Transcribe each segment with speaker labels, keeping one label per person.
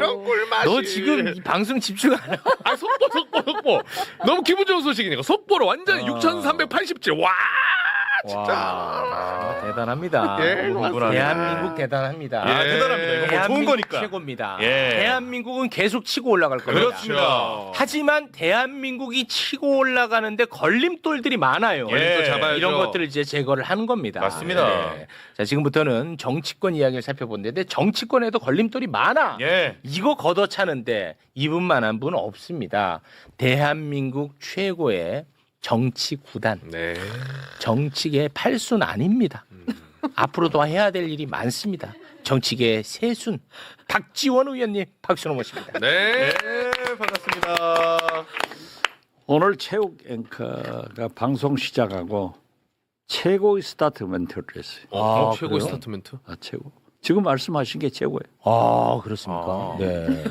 Speaker 1: 이런 꿀맛이.
Speaker 2: 너 지금 이 방송 집중 안 하고.
Speaker 1: 아, 속보. 너무 기분 좋은 소식이니까. 속보로 완전히 6,380질. 와, 진짜.
Speaker 2: 와, 대단합니다.
Speaker 1: 예, 맞습니다.
Speaker 2: 대한민국 대단합니다.
Speaker 1: 예.
Speaker 3: 대단합니다. 이거 뭐 좋은
Speaker 2: 대한민국
Speaker 3: 거니까.
Speaker 2: 최고입니다.
Speaker 3: 예.
Speaker 2: 대한민국은 계속 치고 올라갈 겁니다.
Speaker 1: 그렇죠.
Speaker 2: 하지만 대한민국이 치고 올라가는데 걸림돌들이 많아요.
Speaker 3: 예.
Speaker 1: 또 잡아야죠.
Speaker 2: 이런 것들을 이제 제거를 하는 겁니다.
Speaker 3: 맞습니다.
Speaker 2: 자, 지금부터는 정치권 이야기를 살펴보는데 정치권에도 걸림돌이 많아.
Speaker 3: 예.
Speaker 2: 이거 걷어차는데 이분만한 분 없습니다. 대한민국 최고의 정치 구단,
Speaker 1: 네.
Speaker 2: 정치계의 팔순 아닙니다. 앞으로도 해야 될 일이 많습니다. 정치계의 세순 박지원 의원님 박수로 모십니다.
Speaker 1: 네.
Speaker 3: 반갑습니다.
Speaker 4: 오늘 체육 앵커가 방송 시작하고 최고의 스타트멘트를 했어요.
Speaker 1: 최고의
Speaker 2: 그래요?
Speaker 1: 스타트멘트.
Speaker 4: 최고. 지금 말씀하신 게 최고예요.
Speaker 2: 아, 그렇습니까? 네.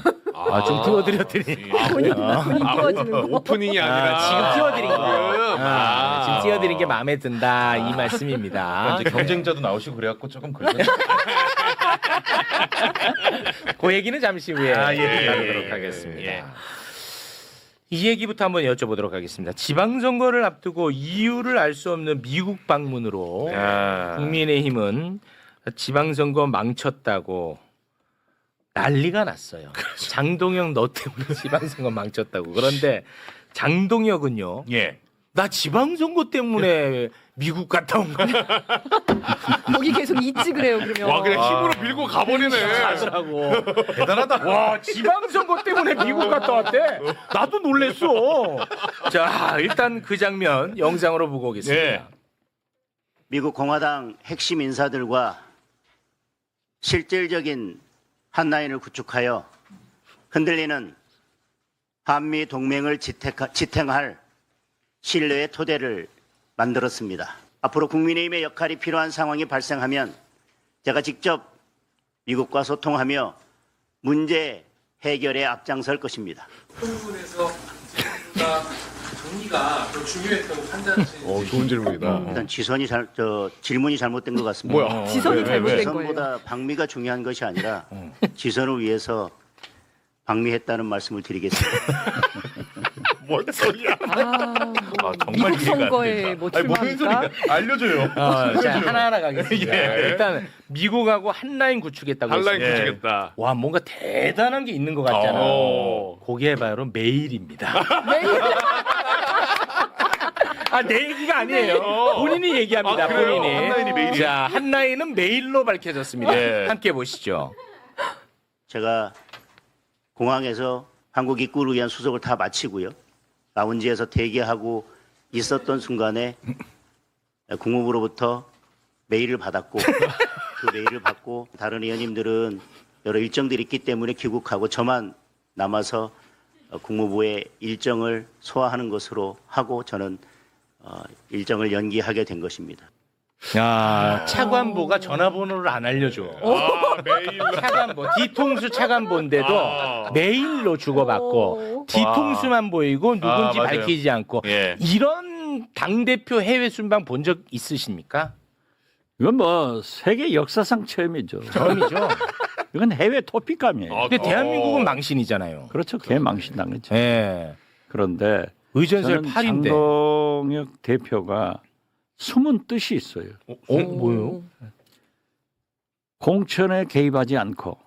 Speaker 2: 좀 띄워드렸더니
Speaker 5: 본인 띄워주는 거.
Speaker 1: 오프닝이 아니라
Speaker 2: 지금 띄워드린 거.
Speaker 1: 지금.
Speaker 2: 지금 띄워드린 게 마음에 든다 이 말씀입니다.
Speaker 3: 이제 경쟁자도 나오시고 그래갖고 조금 그러죠.
Speaker 2: 그 얘기는 잠시 후에
Speaker 3: 예.
Speaker 2: 나누도록 하겠습니다.
Speaker 3: 예.
Speaker 2: 이 얘기부터 한번 여쭤보도록 하겠습니다. 지방선거를 앞두고 이유를 알 수 없는 미국 방문으로 국민의힘은 지방선거 망쳤다고 난리가 났어요. 장동혁 너 때문에 지방선거 망쳤다고. 그런데 장동혁은요.
Speaker 3: 예.
Speaker 2: 나 지방선거 때문에 미국 갔다 온 거야.
Speaker 5: 거기 계속 있지 그래요 그러면.
Speaker 1: 와, 그냥 힘으로 밀고 가버리네.
Speaker 2: 하더라고.
Speaker 3: 대단하다.
Speaker 2: 와, 지방선거 때문에 미국 갔다 왔대. 나도 놀랬어. 자, 일단 그 장면 영상으로 보고 오겠습니다.
Speaker 3: 예.
Speaker 6: 미국 공화당 핵심 인사들과 실질적인 한라인을 구축하여 흔들리는 한미 동맹을 지탱할 신뢰의 토대를 만들었습니다. 앞으로 국민의힘의 역할이 필요한 상황이 발생하면 제가 직접 미국과 소통하며 문제 해결에 앞장설 것입니다.
Speaker 7: 그 부분에서 정리가 더 중요했다고 판단하시는
Speaker 1: 좋은 질문이다.
Speaker 6: 일단 질문이 잘못된 것 같습니다.
Speaker 1: 뭐야?
Speaker 5: 지선이 잘못된 거예요.
Speaker 6: 지선보다 방미가 중요한 것이 아니라 지선을 위해서 방미했다는 말씀을 드리겠습니다.
Speaker 1: 뭔 소리야?
Speaker 3: 정말
Speaker 5: 미국
Speaker 3: 이해가 안
Speaker 5: 선거에
Speaker 3: 된다.
Speaker 5: 뭐
Speaker 3: 아니, 무슨
Speaker 5: 출마합니까?
Speaker 3: 소리야? 알려줘요.
Speaker 2: 자, 하나하나 가겠습니다.
Speaker 1: 예.
Speaker 2: 일단 미국하고 한라인 구축했다고
Speaker 1: 한라인
Speaker 2: 했습니다.
Speaker 1: 구축했다.
Speaker 2: 와, 뭔가 대단한 게 있는 것 같잖아. 그게 바로 메일입니다. 아, 내 얘기가 아니에요. 본인이 얘기합니다.
Speaker 1: 그래요?
Speaker 2: 본인이.
Speaker 3: 한라인이 메일이에요?
Speaker 2: 자, 한라인은 메일로 밝혀졌습니다.
Speaker 3: 예.
Speaker 2: 함께 보시죠.
Speaker 6: 제가 공항에서 한국 입국을 위한 수속을 다 마치고요. 라운지에서 대기하고 있었던 순간에 국무부로부터 메일을 받았고 그 메일을 받고 다른 의원님들은 여러 일정들이 있기 때문에 귀국하고 저만 남아서 국무부의 일정을 소화하는 것으로 하고 저는 일정을 연기하게 된 것입니다.
Speaker 2: 야, 차관보가 전화번호를 안 알려줘.
Speaker 1: 메일로.
Speaker 2: 차관보, 뒤통수 차관보인데도 메일로 주고받고 뒤통수만 보이고 누군지
Speaker 3: 맞아요.
Speaker 2: 밝히지 않고
Speaker 3: 예.
Speaker 2: 이런 당대표 해외 순방 본 적 있으십니까?
Speaker 4: 이건 뭐 세계 역사상 처음이죠.
Speaker 2: 처음이죠.
Speaker 4: 이건 해외 토픽감이에요.
Speaker 2: 근데 대한민국은 망신이잖아요.
Speaker 4: 그렇죠. 개망신당했죠.
Speaker 2: 예.
Speaker 4: 그런데
Speaker 2: 의전설
Speaker 4: 저는
Speaker 2: 8인데.
Speaker 4: 장동혁 대표가 숨은 뜻이 있어요.
Speaker 2: 뭐요?
Speaker 4: 공천에 개입하지 않고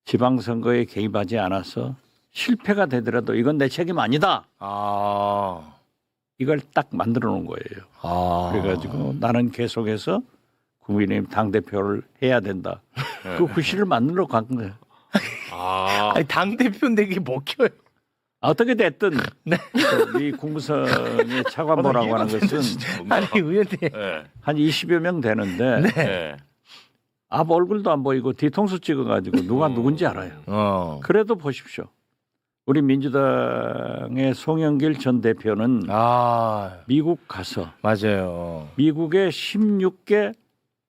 Speaker 4: 지방선거에 개입하지 않아서 실패가 되더라도 이건 내 책임 아니다.
Speaker 2: 아.
Speaker 4: 이걸 딱 만들어 놓은 거예요.
Speaker 2: 아.
Speaker 4: 그래가지고 나는 계속해서 국민의힘 당대표를 해야 된다. 그 구실을 만들어 간 거예요.
Speaker 2: 아니, 당대표인데 이게 먹혀요.
Speaker 4: 어떻게 됐든 이 국무성의 차관보라고 하는 것은
Speaker 2: 아니, 의원님.
Speaker 3: 예.
Speaker 4: 한 20여 명 되는데
Speaker 3: 예.
Speaker 4: 앞 얼굴도 안 보이고 뒤통수 찍어가지고 누가 누군지 알아요. 그래도 보십시오. 우리 민주당의 송영길 전 대표는
Speaker 2: 아,
Speaker 4: 미국 가서
Speaker 2: 맞아요.
Speaker 4: 미국의 16개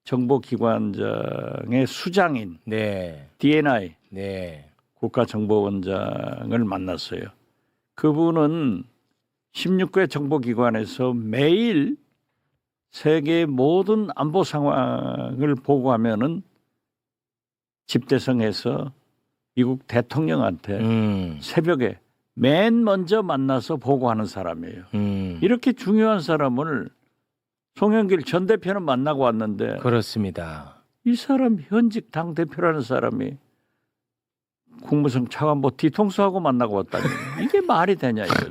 Speaker 4: 정보기관장의 수장인
Speaker 2: 네.
Speaker 4: DNI
Speaker 2: 네.
Speaker 4: 국가정보원장을 만났어요. 그분은 16개 정보기관에서 매일 세계의 모든 안보 상황을 보고하면은 집대성해서 미국 대통령한테 새벽에 맨 먼저 만나서 보고하는 사람이에요. 이렇게 중요한 사람을 송영길 전 대표는 만나고 왔는데
Speaker 2: 그렇습니다.
Speaker 4: 이 사람 현직 당 대표라는 사람이 국무성 차관보 뒤통수하고 만나고 왔다니 이게 말이 되냐 이거죠.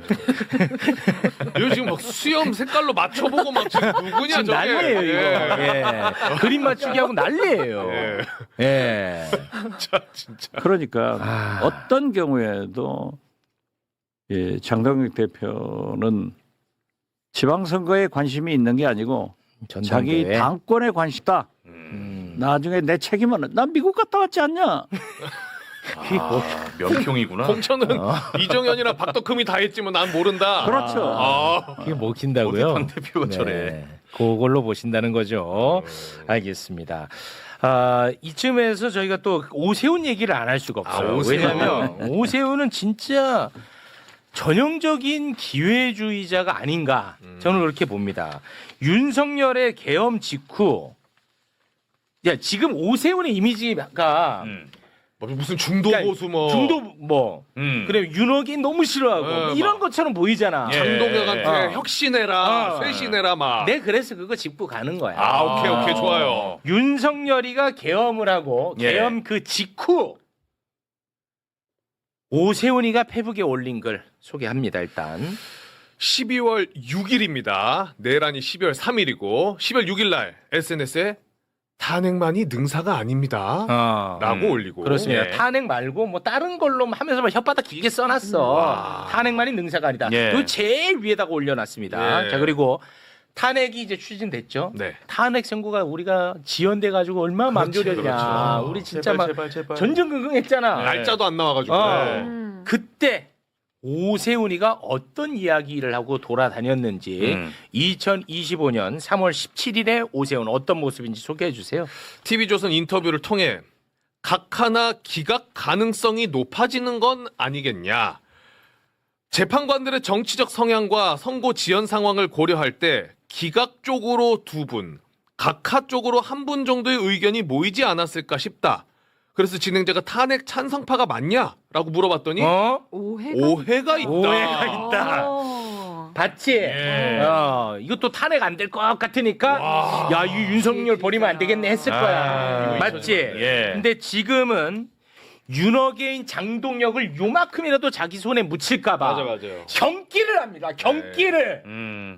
Speaker 1: 이거 지금 막 수염 색깔로 맞춰보고 막 지금 누구냐
Speaker 2: 지금
Speaker 1: 저게.
Speaker 2: 난리예요 이거.
Speaker 1: 예.
Speaker 2: 예. 그림 맞추기 하고 난리예요.
Speaker 1: 예.
Speaker 2: 예.
Speaker 1: 자, 진짜.
Speaker 4: 그러니까 어떤 경우에도 예, 장동혁 대표는 지방선거에 관심이 있는 게 아니고 자기
Speaker 2: 전당대회.
Speaker 4: 당권에 관심다. 나중에 내 책임은 난 미국 갔다 왔지 않냐?
Speaker 3: 명평이구나.
Speaker 1: 공천은 이정현이나 박덕흠이 다 했지만 난 모른다.
Speaker 4: 그렇죠.
Speaker 1: 아.
Speaker 2: 그게 먹힌다고요?
Speaker 3: 당 대표가 저래.
Speaker 2: 그걸로 보신다는 거죠. 알겠습니다. 이쯤에서 저희가 또 오세훈 얘기를 안 할 수가 없어요.
Speaker 1: 오세훈.
Speaker 2: 왜냐하면 오세훈은 진짜 전형적인 기회주의자가 아닌가 저는 그렇게 봅니다. 윤석열의 계엄 직후 지금 오세훈의 이미지가
Speaker 1: 뭐 무슨 중도
Speaker 2: 그러니까
Speaker 1: 보수 뭐
Speaker 2: 중도 뭐 그래 윤핵이 너무 싫어하고
Speaker 1: 네,
Speaker 2: 이런
Speaker 1: 막.
Speaker 2: 것처럼 보이잖아.
Speaker 1: 장동혁한테 혁신해라,
Speaker 2: 어.
Speaker 1: 쇄신해라 막.
Speaker 2: 내 그래서 그거 짚고 가는 거야.
Speaker 1: 아, 오케이 좋아요.
Speaker 2: 윤석열이가 계엄을 하고
Speaker 3: 예.
Speaker 2: 계엄 그 직후 오세훈이가 페북에 올린 글 소개합니다. 일단
Speaker 1: 12월 6일입니다. 내란이 12월 3일이고 12월 6일 날 SNS에 탄핵만이 능사가 아닙니다. 라고 올리고.
Speaker 2: 그렇습니다.
Speaker 3: 예.
Speaker 2: 탄핵 말고 뭐 다른 걸로 하면서 막 혓바닥 길게 써놨어. 탄핵만이 능사가 아니다.
Speaker 3: 예.
Speaker 2: 그 제일 위에다가 올려놨습니다.
Speaker 1: 예.
Speaker 2: 자 그리고 탄핵이 이제 추진됐죠.
Speaker 1: 네.
Speaker 2: 탄핵 선고가 우리가 지연돼 가지고 얼마나 맘졸였냐.
Speaker 1: 그렇죠.
Speaker 2: 우리 진짜 막
Speaker 3: 제발.
Speaker 2: 전전긍긍했잖아.
Speaker 1: 날짜도 안 나와가지고.
Speaker 2: 어. 그때 오세훈이가 어떤 이야기를 하고 돌아다녔는지 2025년 3월 17일에 오세훈 어떤 모습인지 소개해 주세요.
Speaker 1: TV조선 인터뷰를 통해 각 하나 기각 가능성이 높아지는 건 아니겠냐. 재판관들의 정치적 성향과 선고 지연 상황을 고려할 때 기각 쪽으로 2분, 각하 쪽으로 1분 정도의 의견이 모이지 않았을까 싶다. 그래서 진행자가 탄핵 찬성파가 맞냐라고 물어봤더니 오해가 있다.
Speaker 2: 오해가 있다. 봤지?
Speaker 3: 예.
Speaker 2: 이것도 탄핵 안 될 것 같으니까 야, 이 윤석열 버리면 안 되겠네 했을 거야. 맞지?
Speaker 3: 예.
Speaker 2: 근데 지금은 윤어게인 장동혁을 요만큼이라도 자기 손에 묻힐까봐
Speaker 1: 맞아요.
Speaker 2: 경기를 합니다. 경기를.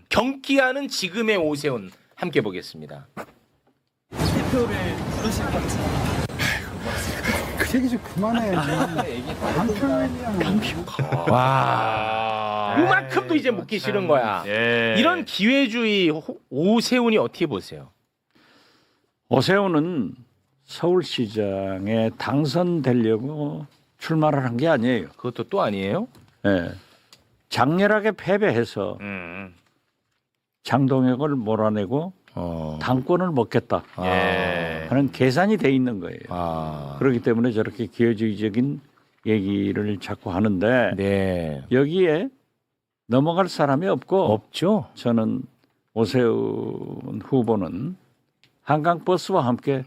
Speaker 2: 경기하는 지금의 오세훈 함께 보겠습니다.
Speaker 8: 대표를 부르실 건지.
Speaker 9: 그 얘기 좀 그만해.
Speaker 2: 와. 요만큼도 이제 묻기 싫은 거야.
Speaker 3: 예.
Speaker 2: 이런 기회주의 오세훈이 어떻게 보세요?
Speaker 4: 오세훈은 서울시장에 당선되려고 출마를 한 게 아니에요.
Speaker 2: 그것도 또 아니에요?
Speaker 4: 예. 장렬하게 패배해서 장동혁을 몰아내고 당권을 먹겠다
Speaker 2: 예.
Speaker 4: 하는 계산이 돼 있는 거예요.
Speaker 2: 아.
Speaker 4: 그렇기 때문에 저렇게 기회주의적인 얘기를 자꾸 하는데
Speaker 2: 네.
Speaker 4: 여기에 넘어갈 사람이 없고
Speaker 2: 없죠.
Speaker 4: 저는 오세훈 후보는 한강버스와 함께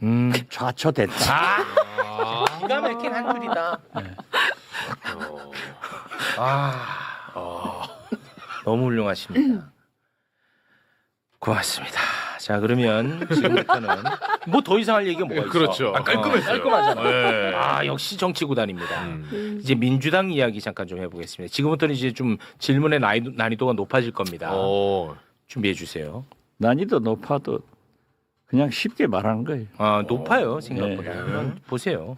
Speaker 4: 좌초됐다.
Speaker 2: 기가 막힌 한줄이다. 너무 훌륭하십니다. 고맙습니다. 자 그러면 지금부터는 뭐 더 이상 할 얘기가 뭐가 있어?
Speaker 1: 그렇죠.
Speaker 3: 깔끔했어요.
Speaker 2: 깔끔하잖아.
Speaker 3: 예.
Speaker 2: 역시 정치구단입니다. 이제 민주당 이야기 잠깐 좀 해보겠습니다. 지금부터는 이제 좀 질문의 난이도가 높아질 겁니다. 준비해 주세요.
Speaker 4: 난이도 높아도 그냥 쉽게 말하는 거예요.
Speaker 2: 높아요 생각보다. 한번 보세요.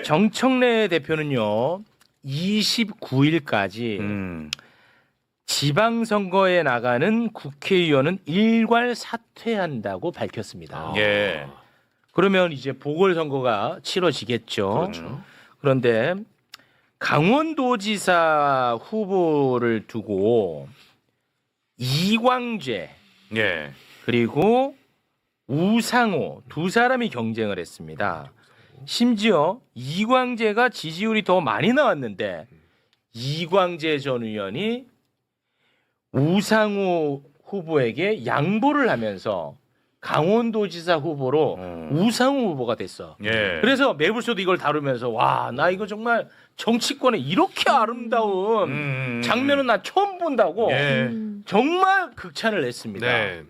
Speaker 2: 정청래 대표는요 29일까지 지방선거에 나가는 국회의원은 일괄 사퇴한다고 밝혔습니다.
Speaker 3: 예.
Speaker 2: 그러면 이제 보궐선거가 치러지겠죠.
Speaker 1: 그렇죠.
Speaker 2: 그런데 강원도지사 후보를 두고 이광재
Speaker 3: 예.
Speaker 2: 그리고 우상호 두 사람이 경쟁을 했습니다. 심지어 이광재가 지지율이 더 많이 나왔는데 이광재 전 의원이 우상호 후보에게 양보를 하면서 강원도지사 후보로 우상호 후보가 됐어.
Speaker 3: 예.
Speaker 2: 그래서 매불쇼도 이걸 다루면서 와, 나 이거 정말 정치권에 이렇게 아름다운 장면은 나 처음 본다고
Speaker 3: 예.
Speaker 2: 정말 극찬을 했습니다.
Speaker 1: 네.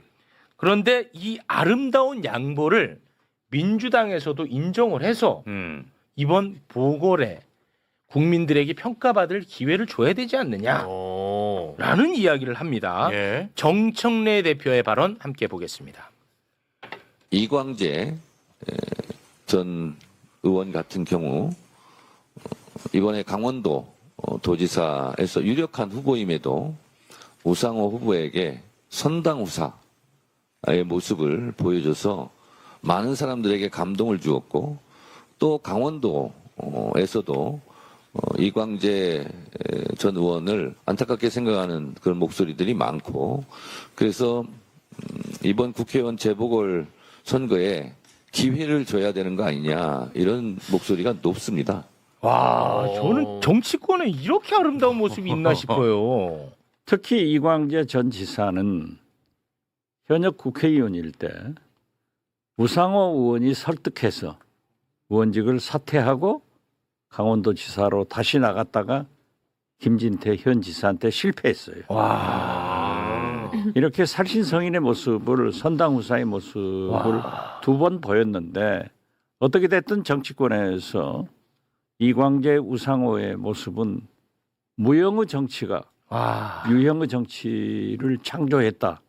Speaker 2: 그런데 이 아름다운 양보를 민주당에서도 인정을 해서 이번 보궐에 국민들에게 평가받을 기회를 줘야 되지 않느냐라는
Speaker 1: 오.
Speaker 2: 이야기를 합니다.
Speaker 3: 예.
Speaker 2: 정청래 대표의 발언 함께 보겠습니다.
Speaker 10: 이광재 전 의원 같은 경우 이번에 강원도 도지사에서 유력한 후보임에도 우상호 후보에게 선당후사의 모습을 보여줘서 많은 사람들에게 감동을 주었고 또 강원도에서도 이광재 전 의원을 안타깝게 생각하는 그런 목소리들이 많고 그래서 이번 국회의원 재보궐 선거에 기회를 줘야 되는 거 아니냐 이런 목소리가 높습니다.
Speaker 2: 와, 저는 정치권에 이렇게 아름다운 모습이 있나 싶어요.
Speaker 4: 특히 이광재 전 지사는 현역 국회의원일 때 우상호 의원이 설득해서 의원직을 사퇴하고 강원도지사로 다시 나갔다가 김진태 현 지사한테 실패했어요.
Speaker 2: 와,
Speaker 4: 이렇게 살신성인의 모습을 선당후사의 모습을 두 번 보였는데 어떻게 됐든 정치권에서 이광재 우상호의 모습은 무형의 정치가 유형의 정치를 창조했다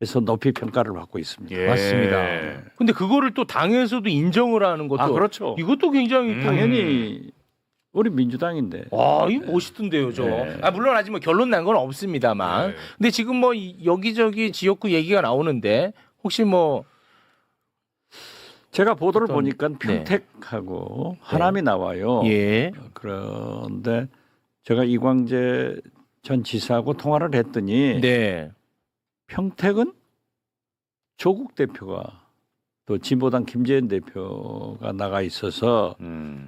Speaker 4: 해서 높이 평가를 받고 있습니다.
Speaker 3: 예.
Speaker 2: 맞습니다. 근데 그거를 또 당에서도 인정을 하는 것도
Speaker 4: 그렇죠.
Speaker 2: 이것도 굉장히 또
Speaker 4: 당연히 우리 민주당인데.
Speaker 2: 와, 이거 멋있던데요, 저.
Speaker 4: 네.
Speaker 2: 물론 아직 뭐 결론 난 건 없습니다만.
Speaker 1: 네.
Speaker 2: 근데 지금 뭐 여기저기 지역구 얘기가 나오는데 혹시 뭐
Speaker 4: 제가 보도를
Speaker 2: 어떤-
Speaker 4: 보니까 평택하고 하남이 나와요.
Speaker 2: 예.
Speaker 4: 그런데 제가 이광재 전 지사하고 통화를 했더니
Speaker 2: 네.
Speaker 4: 평택은 조국 대표가 또 진보당 김재현 대표가 나가 있어서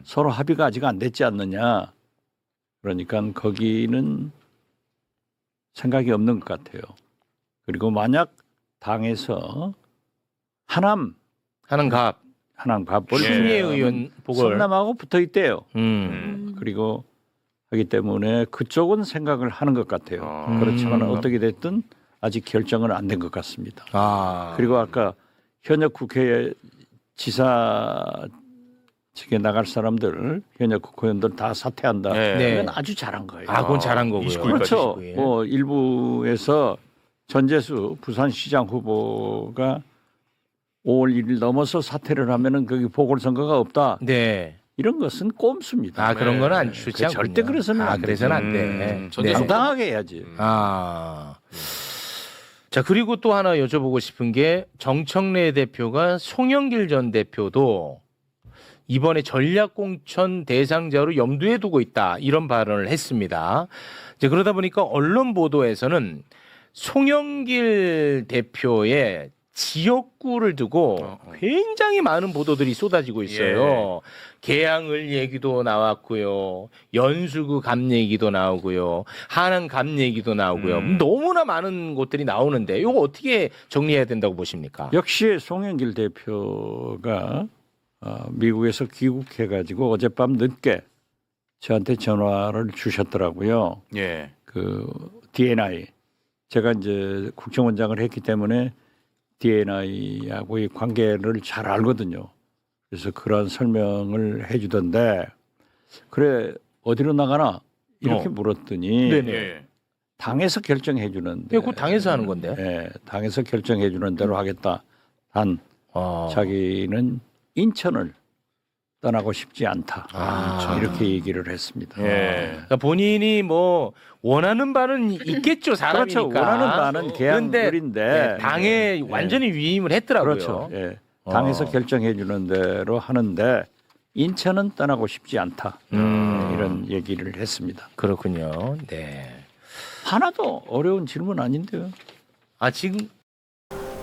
Speaker 4: 서로 합의가 아직 안 됐지 않느냐. 그러니까 거기는 생각이 없는 것 같아요. 그리고 만약 당에서
Speaker 2: 하는갑
Speaker 4: 하남갑
Speaker 2: 신예 의원 보궐.
Speaker 4: 성남하고 붙어 있대요.
Speaker 2: 음.
Speaker 4: 그리고 하기 때문에 그쪽은 생각을 하는 것 같아요. 그렇지만 어떻게 됐든 아직 결정은 안 된 것 같습니다. 그리고 아까 현역 국회 지사 측에 나갈 사람들, 현역 국회의원들 다 사퇴한다.
Speaker 2: 네.
Speaker 4: 이건 아주 잘한 거예요.
Speaker 2: 그건 잘한 거고요.
Speaker 3: 29일
Speaker 4: 그렇죠.
Speaker 2: 29일.
Speaker 4: 뭐 일부에서 전재수 부산시장 후보가 5월 1일 넘어서 사퇴를 하면은 거기 보궐선거가 없다.
Speaker 2: 네.
Speaker 4: 이런 것은 꼼수입니다.
Speaker 2: 그런 건 안 좋지 않군요.
Speaker 4: 절대 그래서는 안
Speaker 2: 그래서는 안
Speaker 4: 되죠.
Speaker 2: 돼.
Speaker 1: 전재수-
Speaker 4: 당당하게 해야지.
Speaker 2: 자, 그리고 또 하나 여쭤보고 싶은 게 정청래 대표가 송영길 전 대표도 이번에 전략공천 대상자로 염두에 두고 있다. 이런 발언을 했습니다. 이제 그러다 보니까 언론 보도에서는 송영길 대표의 지역구를 두고 굉장히 많은 보도들이 쏟아지고 있어요. 계양을 얘기도 나왔고요. 연수구 갑 얘기도 나오고요. 하남 갑 얘기도 나오고요. 너무나 많은 곳들이 나오는데 이거 어떻게 정리해야 된다고 보십니까?
Speaker 4: 역시 송영길 대표가 미국에서 귀국해가지고 어젯밤 늦게 저한테 전화를 주셨더라고요.
Speaker 3: 예.
Speaker 4: 그 D&I 제가 이제 국정원장을 했기 때문에 D&I하고의 관계를 잘 알거든요. 그래서 그런 설명을 해주던데 그래 어디로 나가나 이렇게 물었더니
Speaker 2: 네네.
Speaker 3: 예.
Speaker 4: 당에서 결정해 주는데
Speaker 2: 그거 당에서 하는 건데.
Speaker 4: 네, 당에서 결정해 주는 대로 하겠다. 단 자기는 인천을 떠나고 싶지 않다. 이렇게 얘기를 했습니다.
Speaker 3: 예.
Speaker 2: 그러니까 본인이 뭐 원하는 바는 있겠죠, 사람이니까.
Speaker 4: 그렇죠. 원하는 바는
Speaker 2: 그런데
Speaker 4: 계양물인데
Speaker 2: 당에 완전히 위임을 했더라고요.
Speaker 4: 그렇죠. 예. 당에서 결정해 주는 대로 하는데 인천은 떠나고 싶지 않다. 이런 얘기를 했습니다.
Speaker 2: 그렇군요. 네.
Speaker 4: 하나도 어려운 질문 아닌데요.
Speaker 2: 지금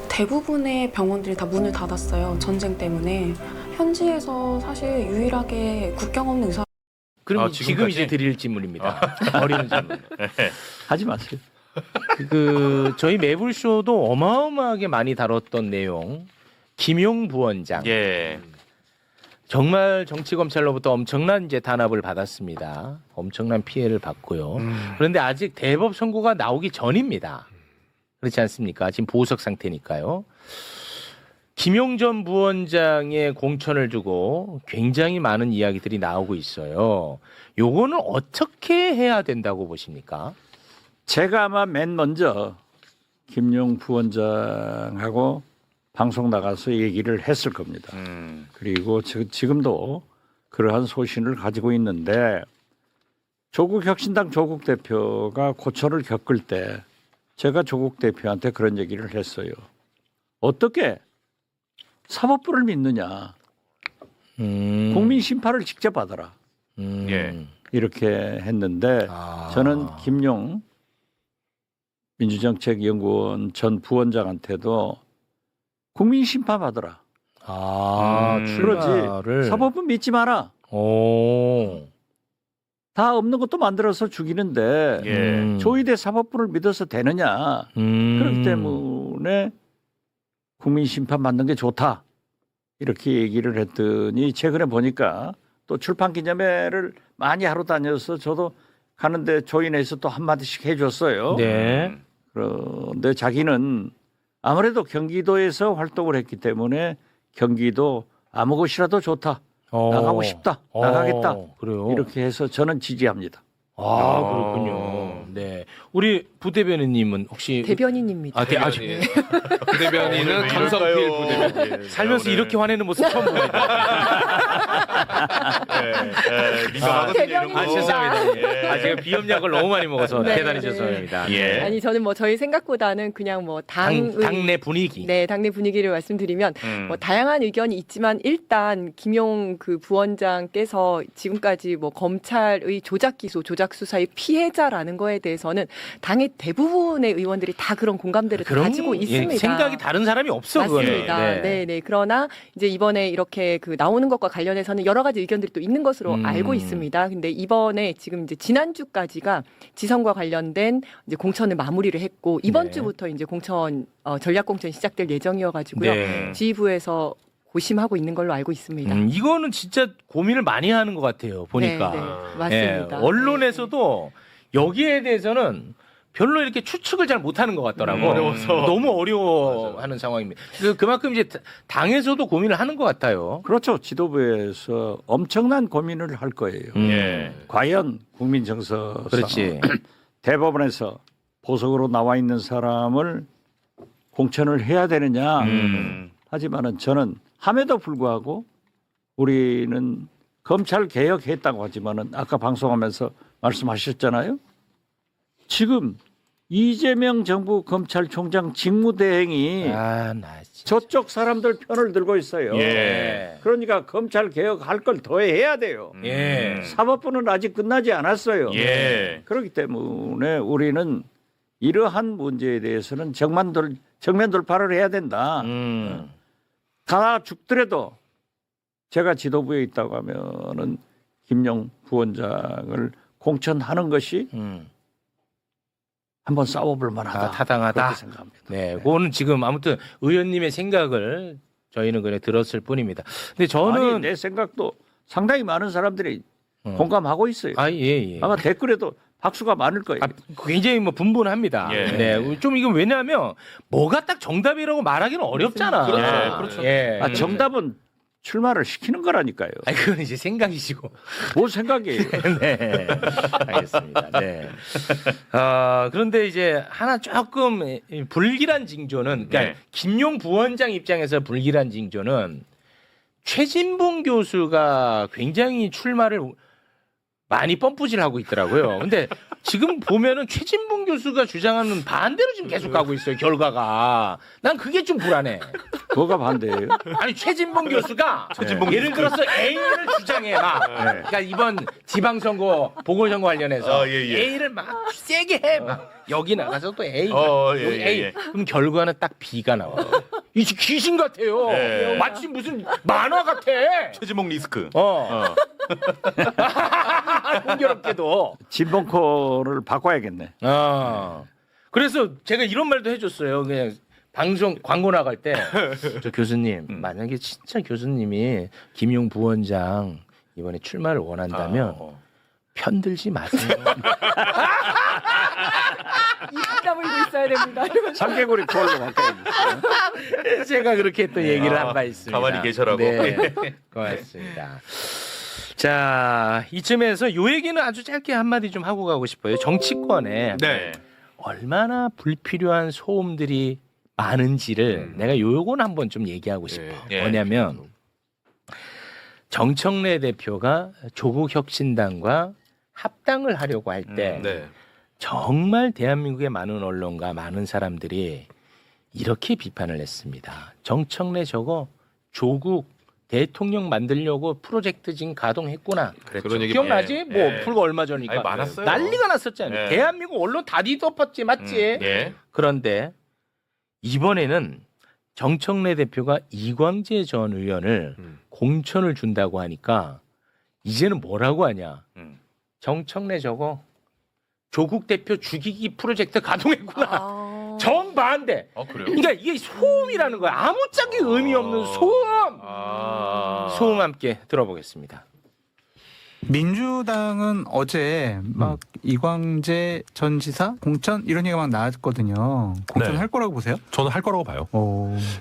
Speaker 11: 대부분의 병원들이 다 문을 닫았어요. 전쟁 때문에. 현지에서 사실 유일하게 국경 없는 의사.
Speaker 2: 그럼 지금
Speaker 3: 지금까지?
Speaker 2: 이제 드릴 질문입니다. 어려운 질문.
Speaker 4: 하지 마세요.
Speaker 2: 저희 매불쇼도 어마어마하게 많이 다뤘던 내용. 김용 부원장.
Speaker 3: 예.
Speaker 2: 정말 정치검찰로부터 엄청난 이제 단합을 받았습니다. 엄청난 피해를 받고요. 그런데 아직 대법 선고가 나오기 전입니다. 그렇지 않습니까? 지금 보석 상태니까요. 김용 전 부원장의 공천을 두고 굉장히 많은 이야기들이 나오고 있어요. 요거는 어떻게 해야 된다고 보십니까?
Speaker 4: 제가 아마 맨 먼저 김용 부원장하고 방송 나가서 얘기를 했을 겁니다. 그리고 지금도 그러한 소신을 가지고 있는데 조국 혁신당 조국 대표가 고초를 겪을 때 제가 조국 대표한테 그런 얘기를 했어요. 어떻게 사법부를 믿느냐? 국민 심판을 직접 받아라.
Speaker 3: 예.
Speaker 4: 이렇게 했는데 저는 김용 민주정책연구원 전 부원장한테도 국민 심판 받아라. 그러지.
Speaker 2: 출마를.
Speaker 4: 사법부 믿지 마라.
Speaker 2: 오.
Speaker 4: 다 없는 것도 만들어서 죽이는데
Speaker 3: 예.
Speaker 4: 조의대 사법부를 믿어서 되느냐. 그렇기 때문에 국민 심판 받는 게 좋다. 이렇게 얘기를 했더니 최근에 보니까 또 출판 기념회를 많이 하러 다녀서 저도 가는데 조인에서 또 한마디씩 해줬어요.
Speaker 2: 네.
Speaker 4: 그런데 자기는 아무래도 경기도에서 활동을 했기 때문에 경기도 아무 곳이라도 좋다. 나가고 싶다. 나가겠다.
Speaker 2: 그래요.
Speaker 4: 이렇게 해서 저는 지지합니다.
Speaker 2: 그렇군요. 네. 우리 부대변인님은 혹시
Speaker 5: 대변인입니다.
Speaker 1: 대변인. 부대변인은 강성필 부대변인.
Speaker 2: 살면서 이렇게 화내는 모습 처음 봅니다.
Speaker 3: 민감하거든요. 이런 거.
Speaker 5: 죄송합니다.
Speaker 2: 제가 비염약을 너무 많이 먹어서
Speaker 5: 네,
Speaker 2: 대단히
Speaker 5: 네.
Speaker 2: 죄송합니다.
Speaker 3: 예.
Speaker 5: 아니 저는 뭐 저희 생각보다는 그냥 뭐
Speaker 2: 당내 분위기.
Speaker 5: 네, 당내 분위기를 말씀드리면 뭐 다양한 의견이 있지만 일단 김용 그 부원장께서 지금까지 뭐 검찰의 조작 기소, 조작 수사의 피해자라는 거에 대해서는 당의 대부분의 의원들이 다 그런 공감대를 다 가지고 있습니다.
Speaker 2: 생각이 다른 사람이 없어.
Speaker 5: 맞습니다.
Speaker 2: 그거는.
Speaker 5: 네, 네. 그러나 이제 이번에 이렇게 그 나오는 것과 관련해서는 여러 가지 의견들이 또 있는 것으로 알고 있습니다. 근데 이번에 지금 이제 지난주까지가 지선과 관련된 이제 공천을 마무리를 했고 이번 주부터 이제 공천 전략 공천 시작될 예정이어가지고요.
Speaker 2: 네.
Speaker 5: 지휘부에서 고심하고 있는 걸로 알고 있습니다.
Speaker 2: 이거는 진짜 고민을 많이 하는 것 같아요. 보니까.
Speaker 5: 네, 네. 맞습니다.
Speaker 2: 언론에서도 여기에 대해서는 별로 이렇게 추측을 잘 못하는 것 같더라고.
Speaker 1: 어려워서.
Speaker 2: 너무 어려워하는 상황입니다. 그만큼 이제 당에서도 고민을 하는 것 같아요.
Speaker 4: 그렇죠. 지도부에서 엄청난 고민을 할 거예요.
Speaker 3: 예.
Speaker 4: 과연 국민정서상
Speaker 2: 그렇지.
Speaker 4: 대법원에서 보석으로 나와 있는 사람을 공천을 해야 되느냐. 하지만은 저는 함에도 불구하고 우리는 검찰 개혁했다고 하지만은 아까 방송하면서 말씀하셨잖아요. 지금 이재명 정부 검찰총장 직무대행이
Speaker 2: 나 진짜.
Speaker 4: 저쪽 사람들 편을 들고 있어요.
Speaker 3: 예.
Speaker 4: 그러니까 검찰 개혁할 걸 더 해야 돼요.
Speaker 2: 예.
Speaker 4: 사법부는 아직 끝나지 않았어요.
Speaker 3: 예.
Speaker 4: 그렇기 때문에 우리는 이러한 문제에 대해서는 정면 돌파를 해야 된다. 다 죽더라도 제가 지도부에 있다고 하면은 김용 부원장을 공천하는 것이 한번 싸워볼 만하다.
Speaker 2: 타당하다.
Speaker 4: 그렇게 생각합니다.
Speaker 2: 네, 그거는 지금 아무튼 의원님의 생각을 저희는 그냥 들었을 뿐입니다. 근데 저는
Speaker 4: 아니, 내 생각도 상당히 많은 사람들이 공감하고 있어요.
Speaker 2: 예.
Speaker 4: 아마 댓글에도 박수가 많을 거예요.
Speaker 2: 굉장히 뭐 분분합니다.
Speaker 3: 예.
Speaker 2: 네, 좀 이건 왜냐하면 뭐가 딱 정답이라고 말하기는 어렵잖아.
Speaker 3: 그렇죠.
Speaker 2: 예.
Speaker 4: 정답은 출마를 시키는 거라니까요.
Speaker 2: 그건 이제 생각이시고.
Speaker 4: 뭘 생각이에요?
Speaker 2: 네, 알겠습니다. 네. 그런데 이제 하나 조금 불길한 징조는, 그러니까
Speaker 3: 네.
Speaker 2: 김용 부원장 입장에서 불길한 징조는 최진봉 교수가 굉장히 출마를 많이 펌프질하고 있더라고요. 근데 지금 보면은 최진봉 교수가 주장하는 반대로 지금 계속 가고 있어요. 결과가. 난 그게 좀 불안해.
Speaker 4: 뭐가 반대예요?
Speaker 2: 아니 최진봉 교수가 예를 들어서 A를 주장해 막. 그러니까 이번 지방선거 보궐선거 관련해서
Speaker 3: 예.
Speaker 2: A를 막 세게 해 막. 여기 나가서 또 A,
Speaker 3: 예,
Speaker 2: 여기 A.
Speaker 3: 예.
Speaker 2: 그럼 결과는 딱 B가 나와. 이 귀신 같아요.
Speaker 3: 예.
Speaker 2: 마치 무슨 만화 같아.
Speaker 3: 최지목 리스크.
Speaker 2: 공교롭게도.
Speaker 4: 진봉코를 바꿔야겠네.
Speaker 2: 그래서 제가 이런 말도 해줬어요. 그냥 방송 광고 나갈 때 저 교수님 만약에 진짜 교수님이 김용 부원장 이번에 출마를 원한다면 편들지 마세요.
Speaker 5: 입 다물고 있어야 됩니다. 이러면서.
Speaker 4: 삼개구리 그걸로 바꿔야지.
Speaker 2: 제가 그렇게 또 얘기를 한 바 있습니다.
Speaker 3: 가만히 계셔라고.
Speaker 2: 네, 고맙습니다. 자, 이쯤에서 요 얘기는 아주 짧게 한마디 좀 하고 가고 싶어요. 정치권에
Speaker 1: 네.
Speaker 2: 얼마나 불필요한 소음들이 많은지를 내가 요건 한번 좀 얘기하고 싶어.
Speaker 3: 예.
Speaker 2: 뭐냐면 정청래 대표가 조국혁신당과 합당을 하려고 할 때
Speaker 1: 네.
Speaker 2: 정말 대한민국의 많은 언론과 많은 사람들이 이렇게 비판을 했습니다. 정청래 저거 조국 대통령 만들려고 프로젝트 지금 가동했구나.
Speaker 1: 그런 얘기
Speaker 2: 기억나지? 뭐 불과 얼마 전이니까
Speaker 3: 아니, 많았어요.
Speaker 2: 난리가 났었잖아요.
Speaker 3: 예.
Speaker 2: 대한민국 언론 다 뒤덮었지, 맞지?
Speaker 3: 예.
Speaker 2: 그런데 이번에는 정청래 대표가 이광재 전 의원을 공천을 준다고 하니까 이제는 뭐라고 하냐? 정청래 저거 조국 대표 죽이기 프로젝트 가동했구나.
Speaker 5: 아.
Speaker 2: 정반대.
Speaker 3: 그래요?
Speaker 2: 그러니까 이게 소음이라는 거야. 아무짝에 의미 없는 소음. 소음 함께 들어보겠습니다.
Speaker 9: 민주당은 어제 막 이광재 전 지사 공천 이런 얘기가 막 나왔거든요. 공천할 거라고 보세요?
Speaker 12: 저는 할 거라고 봐요.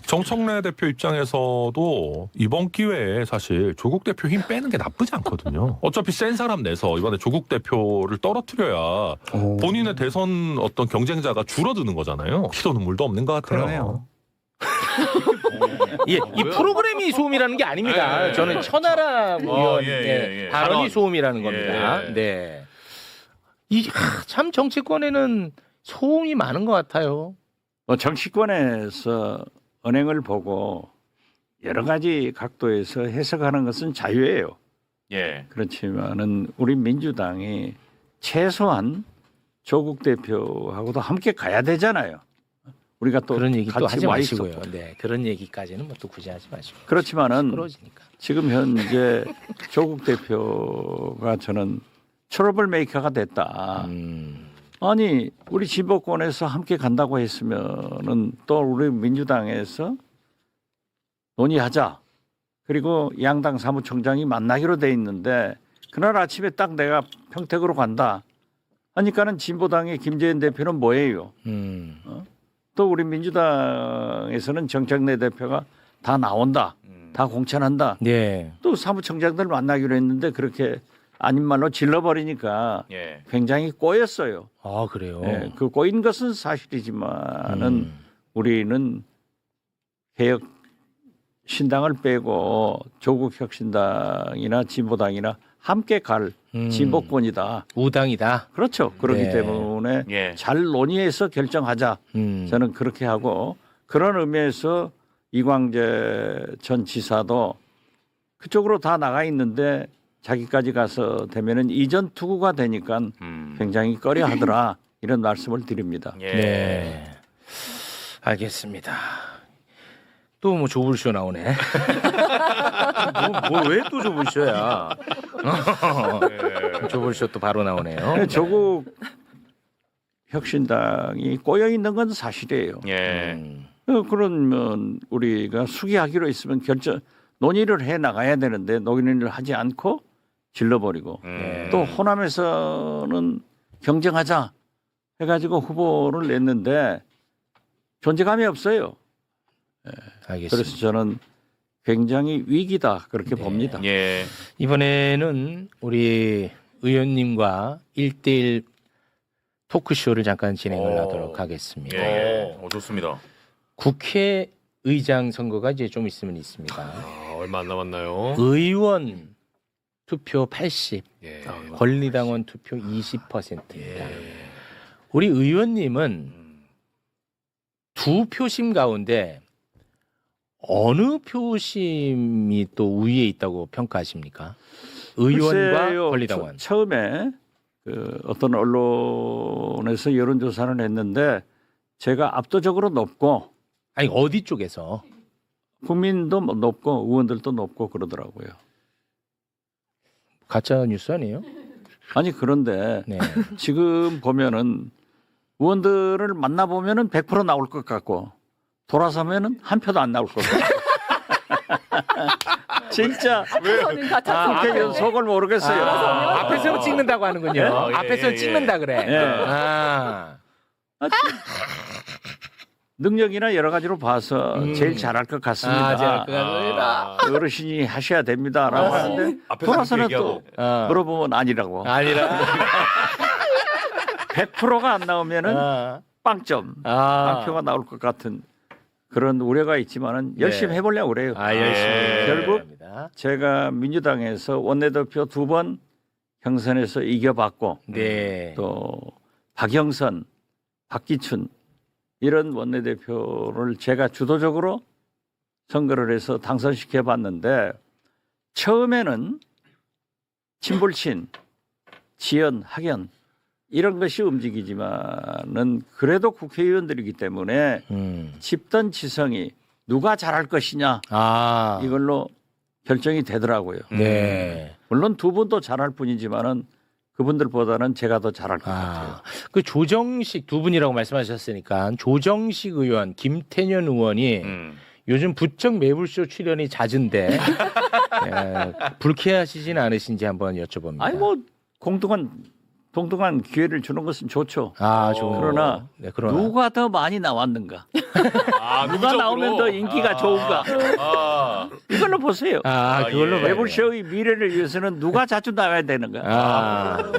Speaker 12: 정청래 대표 입장에서도 이번 기회에 사실 조국 대표 힘 빼는 게 나쁘지 않거든요. 어차피 센 사람 내서 이번에 조국 대표를 떨어뜨려야 본인의 대선 어떤 경쟁자가 줄어드는 거잖아요. 피도 눈물도 없는 것 같아요.
Speaker 9: 그러네요.
Speaker 2: 예, 이 프로그램이 소음이라는 게 아닙니다.
Speaker 1: 예.
Speaker 2: 저는 천하람 의원
Speaker 3: 예.
Speaker 2: 발언이 소음이라는 겁니다.
Speaker 3: 예.
Speaker 2: 네. 참 정치권에는 소음이 많은 것 같아요.
Speaker 4: 정치권에서 언행을 보고 여러 가지 각도에서 해석하는 것은 자유예요.
Speaker 3: 예.
Speaker 4: 그렇지만은 우리 민주당이 최소한 조국 대표하고도 함께 가야 되잖아요. 우리가 또
Speaker 2: 그런 얘기 또
Speaker 4: 같이
Speaker 2: 하지
Speaker 4: 와
Speaker 2: 마시고요.
Speaker 4: 있었고.
Speaker 2: 네, 그런 얘기까지는 뭐 또 굳이 하지 마시고.
Speaker 4: 그렇지만은
Speaker 2: 부러지니까.
Speaker 4: 지금 현재 조국 대표가 저는 트러블 메이커가 됐다. 아니 우리 진보권에서 함께 간다고 했으면은 또 우리 민주당에서 논의하자. 그리고 양당 사무총장이 만나기로 돼 있는데 그날 아침에 딱 내가 평택으로 간다. 하니까는 진보당의 김재현 대표는 뭐예요? 또 우리 민주당에서는 정청래 대표가 다 나온다. 다 공천한다.
Speaker 2: 네.
Speaker 4: 또 사무총장들 만나기로 했는데 그렇게 아닌 말로 질러버리니까
Speaker 3: 예.
Speaker 4: 굉장히 꼬였어요.
Speaker 2: 아, 그래요?
Speaker 4: 네, 그 꼬인 것은 사실이지만은 우리는 개혁 신당을 빼고 조국 혁신당이나 진보당이나 함께 갈 진보권이다.
Speaker 2: 우당이다.
Speaker 4: 그렇죠. 그렇기
Speaker 2: 네.
Speaker 4: 때문에
Speaker 3: 예.
Speaker 4: 잘 논의해서 결정하자. 저는 그렇게 하고 그런 의미에서 이광재 전 지사도 그쪽으로 다 나가 있는데 자기까지 가서 되면은 이전 투구가 되니까 굉장히 꺼려하더라. 이런 말씀을 드립니다.
Speaker 3: 예.
Speaker 2: 네. 알겠습니다. 또 뭐 조불쇼 나오네. 왜 또 조불쇼야? 조불쇼 또 바로 나오네요.
Speaker 4: 조국 혁신당이 꼬여 있는 건 사실이에요.
Speaker 3: 예.
Speaker 4: 그러면 우리가 수기하기로 있으면 논의를 해 나가야 되는데 논의를 하지 않고 질러버리고 또 호남에서는 경쟁하자 해가지고 후보를 냈는데 존재감이 없어요.
Speaker 2: 알겠습니다.
Speaker 4: 그래서 저는 굉장히 위기다 그렇게 봅니다.
Speaker 3: 예.
Speaker 2: 이번에는 우리 의원님과 1대1 토크쇼를 잠깐 진행을 하도록 하겠습니다.
Speaker 3: 예. 좋습니다.
Speaker 2: 국회의장 선거가 이제 좀 있으면 있습니다.
Speaker 1: 얼마 안 남았나요?
Speaker 2: 의원 투표 80,
Speaker 1: 예.
Speaker 2: 권리당원 투표 20%입니다. 우리 의원님은 두 표심 가운데 어느 표심이 또 우위에 있다고 평가하십니까? 의원과
Speaker 4: 글쎄요,
Speaker 2: 권리당원.
Speaker 4: 처음에 그 어떤 언론에서 여론조사를 했는데 제가 압도적으로 높고
Speaker 2: 아니 어디 쪽에서?
Speaker 4: 국민도 높고 의원들도 높고 그러더라고요.
Speaker 2: 가짜 뉴스 아니에요?
Speaker 4: 아니 그런데
Speaker 2: 네.
Speaker 4: 지금 보면은 의원들을 만나보면은 100% 나올 것 같고 돌아서면은 한 표도 안 나올 것 같고. 진짜
Speaker 5: 앞에서는 다
Speaker 4: 국회의원 속을 모르겠어요.
Speaker 2: 앞에서 찍는다고 하는군요. 앞에서 찍는다 그래.
Speaker 4: 예.
Speaker 2: 아.
Speaker 4: 능력이나 여러 가지로 봐서 제일 잘할 것 같습니다.
Speaker 2: 잘할 것 같습니다.
Speaker 4: 어르신이 하셔야 됩니다라고 하는데 돌아서는 또 물어보면 아니라고.
Speaker 2: 아니라
Speaker 4: 100%가 안 나오면은 빵점, 빵표가 나올 것 같은 그런 우려가 있지만은 열심히 해보려고 그래요.
Speaker 2: 열심히.
Speaker 4: 결국
Speaker 2: 합니다.
Speaker 4: 제가 민주당에서 원내대표 2번 경선에서 이겨봤고 또 박영선, 박기춘 이런 원내대표를 제가 주도적으로 선거를 해서 당선시켜봤는데 처음에는 친불친, 지연, 학연 이런 것이 움직이지만은 그래도 국회의원들이기 때문에 집단 지성이 누가 잘할 것이냐 이걸로 결정이 되더라고요.
Speaker 2: 네.
Speaker 4: 물론 2분도 잘할 뿐이지만은 그분들보다는 제가 더 잘할 것 같아요.
Speaker 2: 그 조정식 2분이라고 말씀하셨으니까 조정식 의원, 김태년 의원이 요즘 부쩍 매불쇼 출연이 잦은데 불쾌하시진 않으신지 한번 여쭤봅니다.
Speaker 4: 아니 뭐 동등한 기회를 주는 것은 좋죠. 그러나 누가 더 많이 나왔는가? 누가 나오면 더 인기가 좋은가? 이걸로 보세요.
Speaker 2: 그걸로
Speaker 4: 매불쇼의 미래를 위해서는 누가 자주 나와야 되는가?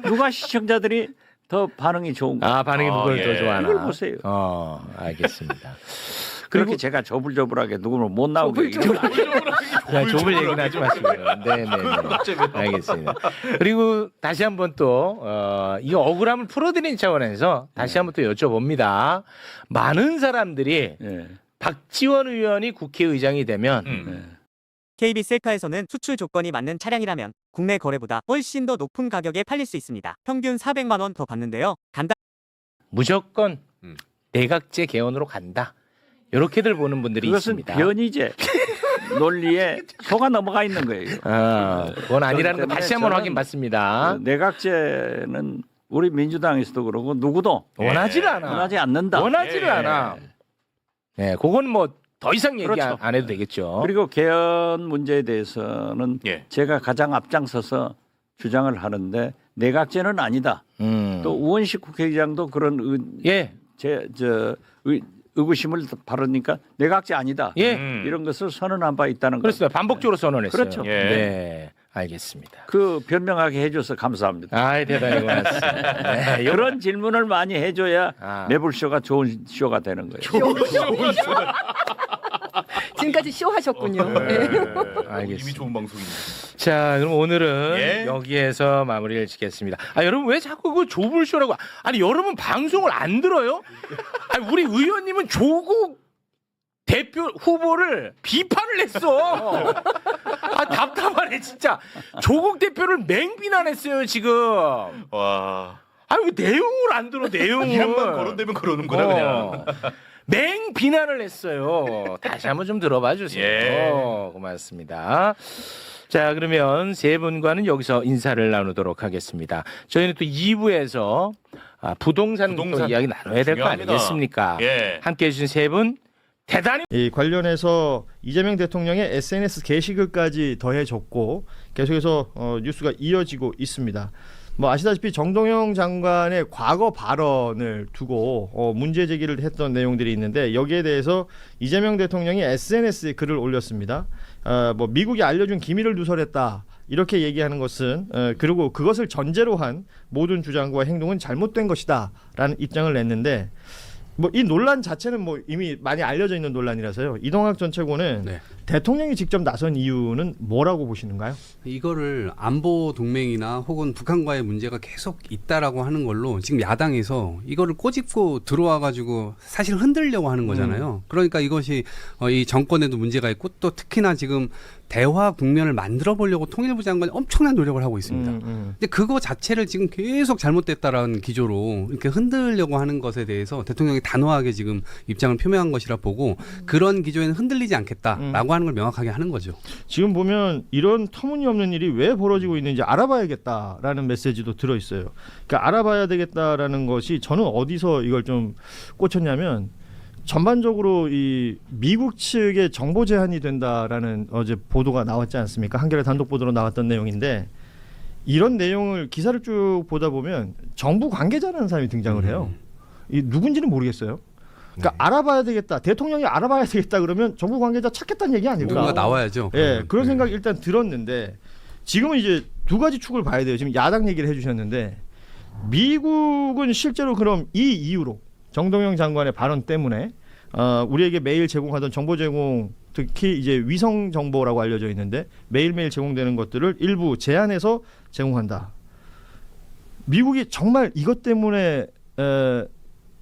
Speaker 4: 누가 시청자들이 더 반응이 좋은가?
Speaker 2: 반응이 누굴 더 좋아하나?
Speaker 4: 이걸 보세요.
Speaker 2: 알겠습니다.
Speaker 4: 그렇게 제가 조불조불하게 누구를 못 나오게
Speaker 2: 좁을 얘기는 하지 마시고요. 네네. 알겠습니다. 그리고 다시 한번 또 이 억울함을 풀어드리는 차원에서 다시 한번 또 여쭤봅니다. 많은 사람들이 박지원 의원이 국회의장이 되면
Speaker 8: KB 셀카에서는 수출 조건이 맞는 차량이라면 국내 거래보다 훨씬 더 높은 가격에 팔릴 수 있습니다. 평균 400만 원 더 받는데요.
Speaker 2: 무조건 내각제 개헌으로 간다. 이렇게들 보는 분들이
Speaker 4: 그것은
Speaker 2: 있습니다.
Speaker 4: 변이제 논리에 속아 넘어가 있는 거예요.
Speaker 2: 그건 아니라는 거 다시 한번 확인받습니다.
Speaker 4: 내각제는 우리 민주당에서도 그러고 누구도
Speaker 2: 원하지를 않아.
Speaker 4: 원하지 않는다.
Speaker 2: 원하지를 않아. 네, 그건 뭐 더 이상 얘기
Speaker 4: 그렇죠.
Speaker 2: 안 해도 되겠죠.
Speaker 4: 그리고 개헌 문제에 대해서는 제가 가장 앞장서서 주장을 하는데 내각제는 아니다. 또 우원식 국회의장도 그런 의구심을 바르니까 내각제 아니다. 이런 것을 선언한 바 있다는 거죠.
Speaker 2: 그렇습니다. 반복적으로 선언했어요.
Speaker 4: 그렇죠.
Speaker 2: 네, 알겠습니다.
Speaker 4: 그 변명하게 해줘서 감사합니다.
Speaker 2: 대단히 고맙습니다. 네,
Speaker 4: 그런 질문을 많이 해줘야 매불쇼가 좋은 쇼가 되는 거예요.
Speaker 5: 지금까지 쇼하셨군요.
Speaker 2: 알겠습니다.
Speaker 3: 이미 좋은 방송입니다.
Speaker 2: 자, 그럼 오늘은 여기에서 마무리를 짓겠습니다. 여러분 왜 자꾸 그 조불쇼라고? 아니 여러분 방송을 안 들어요? 아니 우리 의원님은 조국 대표 후보를 비판을 했어. 답답하네 진짜. 조국 대표를 맹비난했어요 지금.
Speaker 3: 와.
Speaker 2: 왜 내용을 안 들어 내용을.
Speaker 3: 이 양반 거론되면 그러는구나 그냥.
Speaker 2: 맹 비난을 했어요. 다시 한번 좀 들어봐 주세요. 고맙습니다. 자, 그러면 세 분과는 여기서 인사를 나누도록 하겠습니다. 저희는 또 2부에서 부동산 또 이야기 나눠야 될 거 아니겠습니까? 함께해 주신 세 분 대단히
Speaker 13: 이 관련해서 이재명 대통령의 SNS 게시글까지 더해졌고 계속해서 뉴스가 이어지고 있습니다. 뭐 아시다시피 정동영 장관의 과거 발언을 두고 문제 제기를 했던 내용들이 있는데 여기에 대해서 이재명 대통령이 SNS에 글을 올렸습니다. 뭐 미국이 알려준 기밀을 누설했다 이렇게 얘기하는 것은 그리고 그것을 전제로 한 모든 주장과 행동은 잘못된 것이다라는 입장을 냈는데 뭐 이 논란 자체는 뭐 이미 많이 알려져 있는 논란이라서요. 이동학 전 최고는 대통령이 직접 나선 이유는 뭐라고 보시는가요?
Speaker 14: 이거를 안보 동맹이나 혹은 북한과의 문제가 계속 있다라고 하는 걸로 지금 야당에서 이거를 꼬집고 들어와 가지고 사실 흔들려고 하는 거잖아요. 그러니까 이것이 이 정권에도 문제가 있고 또 특히나 지금 대화 국면을 만들어 보려고 통일부 장관이 엄청난 노력을 하고 있습니다. 근데 그거 자체를 지금 계속 잘못됐다라는 기조로 이렇게 흔들려고 하는 것에 대해서 대통령이 단호하게 지금 입장을 표명한 것이라 보고 그런 기조에는 흔들리지 않겠다라고 하는 걸 명확하게 하는 거죠.
Speaker 13: 지금 보면 이런 터무니없는 일이 왜 벌어지고 있는지 알아봐야겠다라는 메시지도 들어있어요. 그러니까 알아봐야 되겠다라는 것이 저는 어디서 이걸 좀 꽂혔냐면 전반적으로 이 미국 측의 정보 제한이 된다라는 어제 보도가 나왔지 않습니까? 한겨레 단독 보도로 나왔던 내용인데 이런 내용을 기사를 쭉 보다 보면 정부 관계자라는 사람이 등장을 해요. 이 누군지는 모르겠어요. 그러니까 알아봐야 되겠다. 대통령이 알아봐야 되겠다 그러면 정부 관계자 찾겠다는 얘기 아닐까?
Speaker 14: 누군가 나와야죠.
Speaker 13: 예, 그런 생각 일단 들었는데 지금은 이제 두 가지 축을 봐야 돼요. 지금 야당 얘기를 해주셨는데 미국은 실제로 그럼 이 이유로 정동영 장관의 발언 때문에 우리에게 매일 제공하던 정보 제공 특히 이제 위성 정보라고 알려져 있는데 매일매일 제공되는 것들을 일부 제한해서 제공한다. 미국이 정말 이것 때문에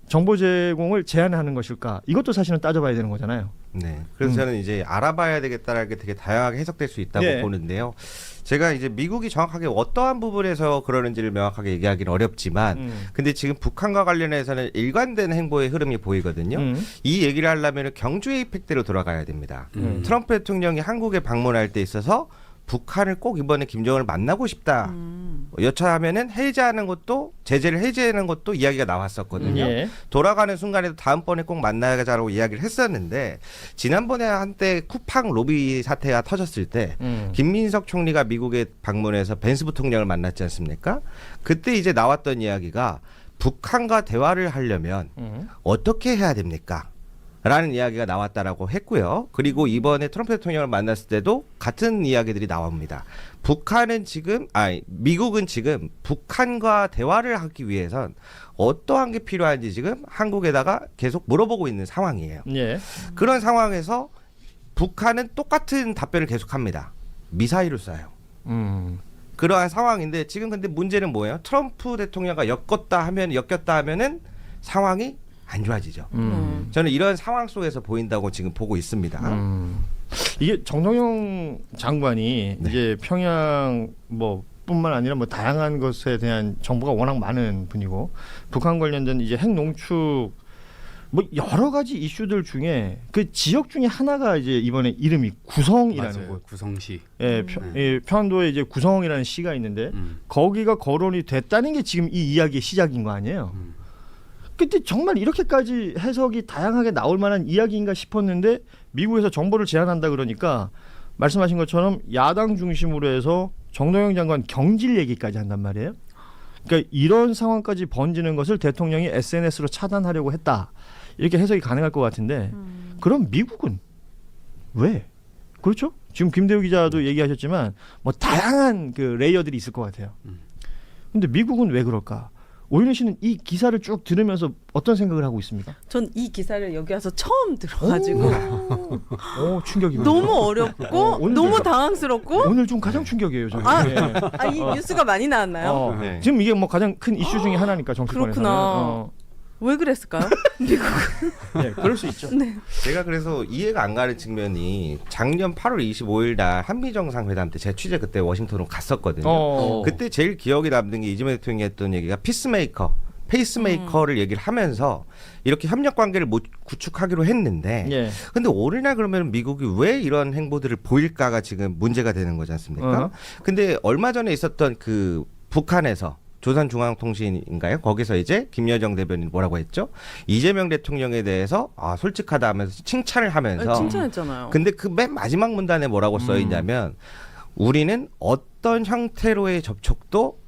Speaker 13: 정보 제공을 제한하는 것일까? 이것도 사실은 따져봐야 되는 거잖아요.
Speaker 15: 네. 그래서 저는 이제 알아봐야 되겠다라는 게 되게 다양하게 해석될 수 있다고
Speaker 13: 네.
Speaker 15: 보는데요. 제가 이제 미국이 정확하게 어떠한 부분에서 그러는지를 명확하게 얘기하기는 어렵지만 근데 지금 북한과 관련해서는 일관된 행보의 흐름이 보이거든요. 이 얘기를 하려면 경주의 이펙트로 돌아가야 됩니다. 트럼프 대통령이 한국에 방문할 때 있어서 북한을 꼭 이번에 김정은을 만나고 싶다. 여차하면은 해제하는 것도 제재를 해제하는 것도 이야기가 나왔었거든요.
Speaker 13: 예.
Speaker 15: 돌아가는 순간에도 다음번에 꼭 만나자라고 이야기를 했었는데 지난번에 한때 쿠팡 로비 사태가 터졌을 때 김민석 총리가 미국에 방문해서 벤스 부통령을 만났지 않습니까? 그때 이제 나왔던 이야기가 북한과 대화를 하려면 어떻게 해야 됩니까? 라는 이야기가 나왔다라고 했고요. 그리고 이번에 트럼프 대통령을 만났을 때도 같은 이야기들이 나옵니다. 미국은 지금 북한과 대화를 하기 위해선 어떠한 게 필요한지 지금 한국에다가 계속 물어보고 있는 상황이에요.
Speaker 13: 예.
Speaker 15: 그런 상황에서 북한은 똑같은 답변을 계속합니다. 미사일을 쏴요. 그러한 상황인데 지금 근데 문제는 뭐예요? 트럼프 대통령가 엮였다 하면은 상황이 안 좋아지죠. 저는 이런 상황 속에서 보인다고 지금 보고 있습니다.
Speaker 13: 이게 정동영 장관이 이제 평양 뿐만 아니라 다양한 것에 대한 정보가 워낙 많은 분이고 북한 관련된 이제 핵 농축 여러 가지 이슈들 중에 그 지역 중에 하나가 이제 이번에 이름이 구성이라는 곳.
Speaker 14: 구성시.
Speaker 13: 예, 평안도에 이제 구성이라는 시가 있는데 거기가 거론이 됐다는 게 지금 이 이야기의 시작인 거 아니에요? 근데 정말 이렇게까지 해석이 다양하게 나올 만한 이야기인가 싶었는데 미국에서 정보를 제한한다 그러니까 말씀하신 것처럼 야당 중심으로 해서 정동영 장관 경질 얘기까지 한단 말이에요. 그러니까 이런 상황까지 번지는 것을 대통령이 SNS로 차단하려고 했다. 이렇게 해석이 가능할 것 같은데 그럼 미국은 왜? 그렇죠? 지금 김대우 기자도 얘기하셨지만 다양한 그 레이어들이 있을 것 같아요. 근데 미국은 왜 그럴까? 오윤희 씨는 이 기사를 쭉 들으면서 어떤 생각을 하고 있습니까?
Speaker 16: 전 이 기사를 여기 와서 처음 들어가지고
Speaker 13: 충격이군요.
Speaker 16: 너무 어렵고 너무 당황스럽고
Speaker 13: 오늘 좀 가장 충격이에요. 저는.
Speaker 16: 이 뉴스가 많이 나왔나요?
Speaker 13: 네. 지금 이게 가장 큰 이슈 중에 하나니까 정치권에서는.
Speaker 16: 그렇구나. 왜 그랬을까요? 미국.
Speaker 13: 네, 그럴 수 있죠.
Speaker 16: 네.
Speaker 15: 제가 그래서 이해가 안 가는 측면이 작년 8월 25일 날 한미 정상회담 때 제 취재 그때 워싱턴으로 갔었거든요. 그때 제일 기억에 남는 게 이재명 대통령이 했던 얘기가 페이스메이커를 얘기를 하면서 이렇게 협력 관계를 구축하기로 했는데 근데 오늘날 그러면 미국이 왜 이런 행보들을 보일까가 지금 문제가 되는 거지 않습니까? 근데 얼마 전에 있었던 그 북한에서 조선중앙통신인가요? 거기서 이제 김여정 대변인 뭐라고 했죠? 이재명 대통령에 대해서 솔직하다 하면서 칭찬을 하면서
Speaker 16: 칭찬했잖아요.
Speaker 15: 근데 그 맨 마지막 문단에 뭐라고 써 있냐면 우리는 어떤 형태로의 접촉도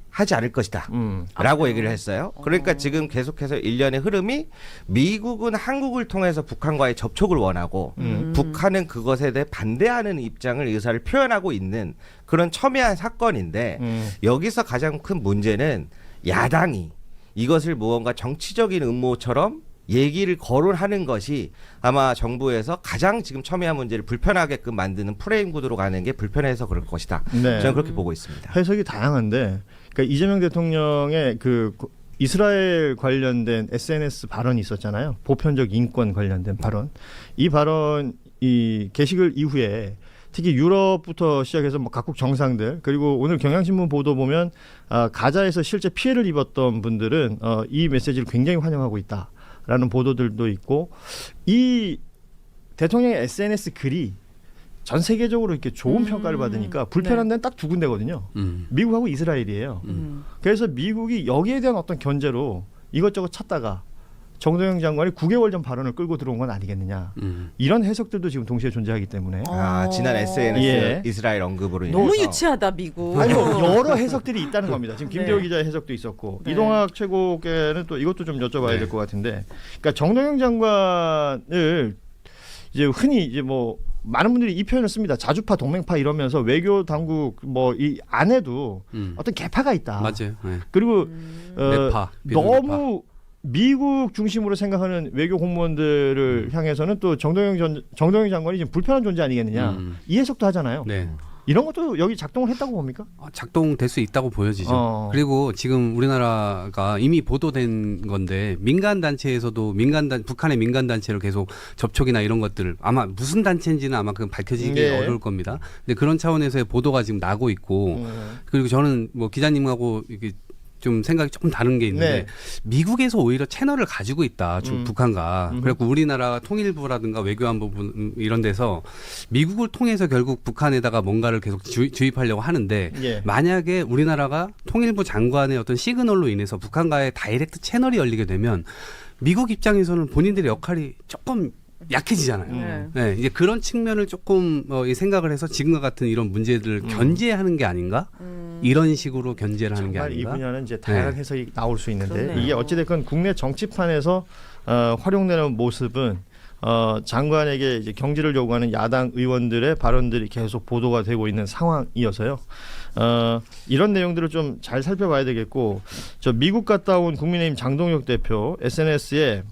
Speaker 15: 하지 않을 것이다 라고 얘기를 했어요. 그러니까 지금 계속해서 일련의 흐름이 미국은 한국을 통해서 북한과의 접촉을 원하고 북한은 그것에 대해 반대하는 입장을 의사를 표현하고 있는 그런 첨예한 사건인데 여기서 가장 큰 문제는 야당이 이것을 무언가 정치적인 음모처럼 얘기를 거론하는 것이 아마 정부에서 가장 지금 첨예한 문제를 불편하게끔 만드는 프레임 구도로 가는 게 불편해서 그럴 것이다.
Speaker 13: 네.
Speaker 15: 저는 그렇게 보고 있습니다.
Speaker 13: 해석이 다양한데 그러니까 이재명 대통령의 그 이스라엘 관련된 SNS 발언이 있었잖아요. 보편적 인권 관련된 발언. 이 발언 이 게시글 이후에 특히 유럽부터 시작해서 뭐 각국 정상들 그리고 오늘 경향신문 보도 보면 가자에서 실제 피해를 입었던 분들은 이 메시지를 굉장히 환영하고 있다라는 보도들도 있고 이 대통령의 SNS 글이 전 세계적으로 이렇게 좋은 평가를 받으니까 불편한 데는 딱 두 군데거든요. 미국하고 이스라엘이에요. 그래서 미국이 여기에 대한 어떤 견제로 이것저것 찾다가 정동영 장관이 9개월 전 발언을 끌고 들어온 건 아니겠느냐. 이런 해석들도 지금 동시에 존재하기 때문에.
Speaker 15: 지난 SNS
Speaker 13: 예.
Speaker 15: 이스라엘 언급으로 인해서.
Speaker 16: 너무 유치하다 미국.
Speaker 13: 아니 뭐 여러 해석들이 있다는 겁니다. 지금 김대호 기자의 해석도 있었고 이동학 최고께는 또 이것도 좀 여쭤봐야 될 것 같은데. 그러니까 정동영 장관을 이제 흔히 이제 뭐 많은 분들이 이 표현을 씁니다. 자주파, 동맹파 이러면서 외교 당국 뭐 이 안에도 어떤 개파가 있다.
Speaker 14: 맞아요. 네.
Speaker 13: 그리고
Speaker 14: 내파,
Speaker 13: 너무 미국 중심으로 생각하는 외교 공무원들을 향해서는 또 정동영 장관이 지금 불편한 존재 아니겠느냐 이 해석도 하잖아요.
Speaker 14: 네.
Speaker 13: 이런 것도 여기 작동을 했다고 봅니까?
Speaker 14: 작동될 수 있다고 보여지죠. 그리고 지금 우리나라가 이미 보도된 건데 민간 단체에서도 북한의 민간 단체를 계속 접촉이나 이런 것들 아마 무슨 단체인지는 아마 그 밝혀지기 어려울 겁니다. 근데 그런 차원에서의 보도가 지금 나고 있고 그리고 저는 뭐 기자님하고 이렇게 좀 생각이 조금 다른 게 있는데 미국에서 오히려 채널을 가지고 있다. 북한과. 그래서 우리나라 통일부라든가 외교안보 이런 데서 미국을 통해서 결국 북한에다가 뭔가를 계속 주입하려고 하는데 만약에 우리나라가 통일부 장관의 어떤 시그널로 인해서 북한과의 다이렉트 채널이 열리게 되면 미국 입장에서는 본인들의 역할이 조금 약해지잖아요. 네, 이제 그런 측면을 조금 생각을 해서 지금과 같은 이런 문제들을 견제하는 게 아닌가? 이런 식으로 견제를 하는 게 아닌가?
Speaker 13: 이 분야는 이제 다양한 해석이 나올 수 있는데 이게 어찌됐건 국내 정치판에서 활용되는 모습은 장관에게 이제 경질을 요구하는 야당 의원들의 발언들이 계속 보도가 되고 있는 상황이어서요. 이런 내용들을 좀 잘 살펴봐야 되겠고 저 미국 갔다 온 국민의힘 장동혁 대표 SNS에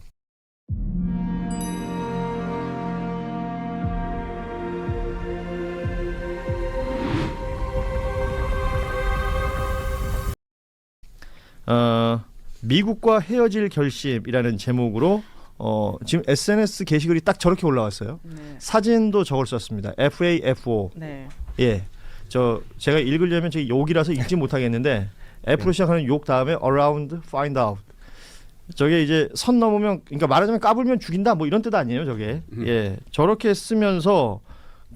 Speaker 13: 미국과 헤어질 결심이라는 제목으로 지금 SNS 게시글이 딱 저렇게 올라왔어요. 사진도 저걸 썼습니다. FAFO. 예, 제가 읽으려면 제 욕이라서 읽지 못하겠는데 F로 시작하는 욕 다음에 around, find out. 저게 이제 선 넘으면 그러니까 말하자면 까불면 죽인다 뭐 이런 뜻 아니에요, 저게. 예, 저렇게 쓰면서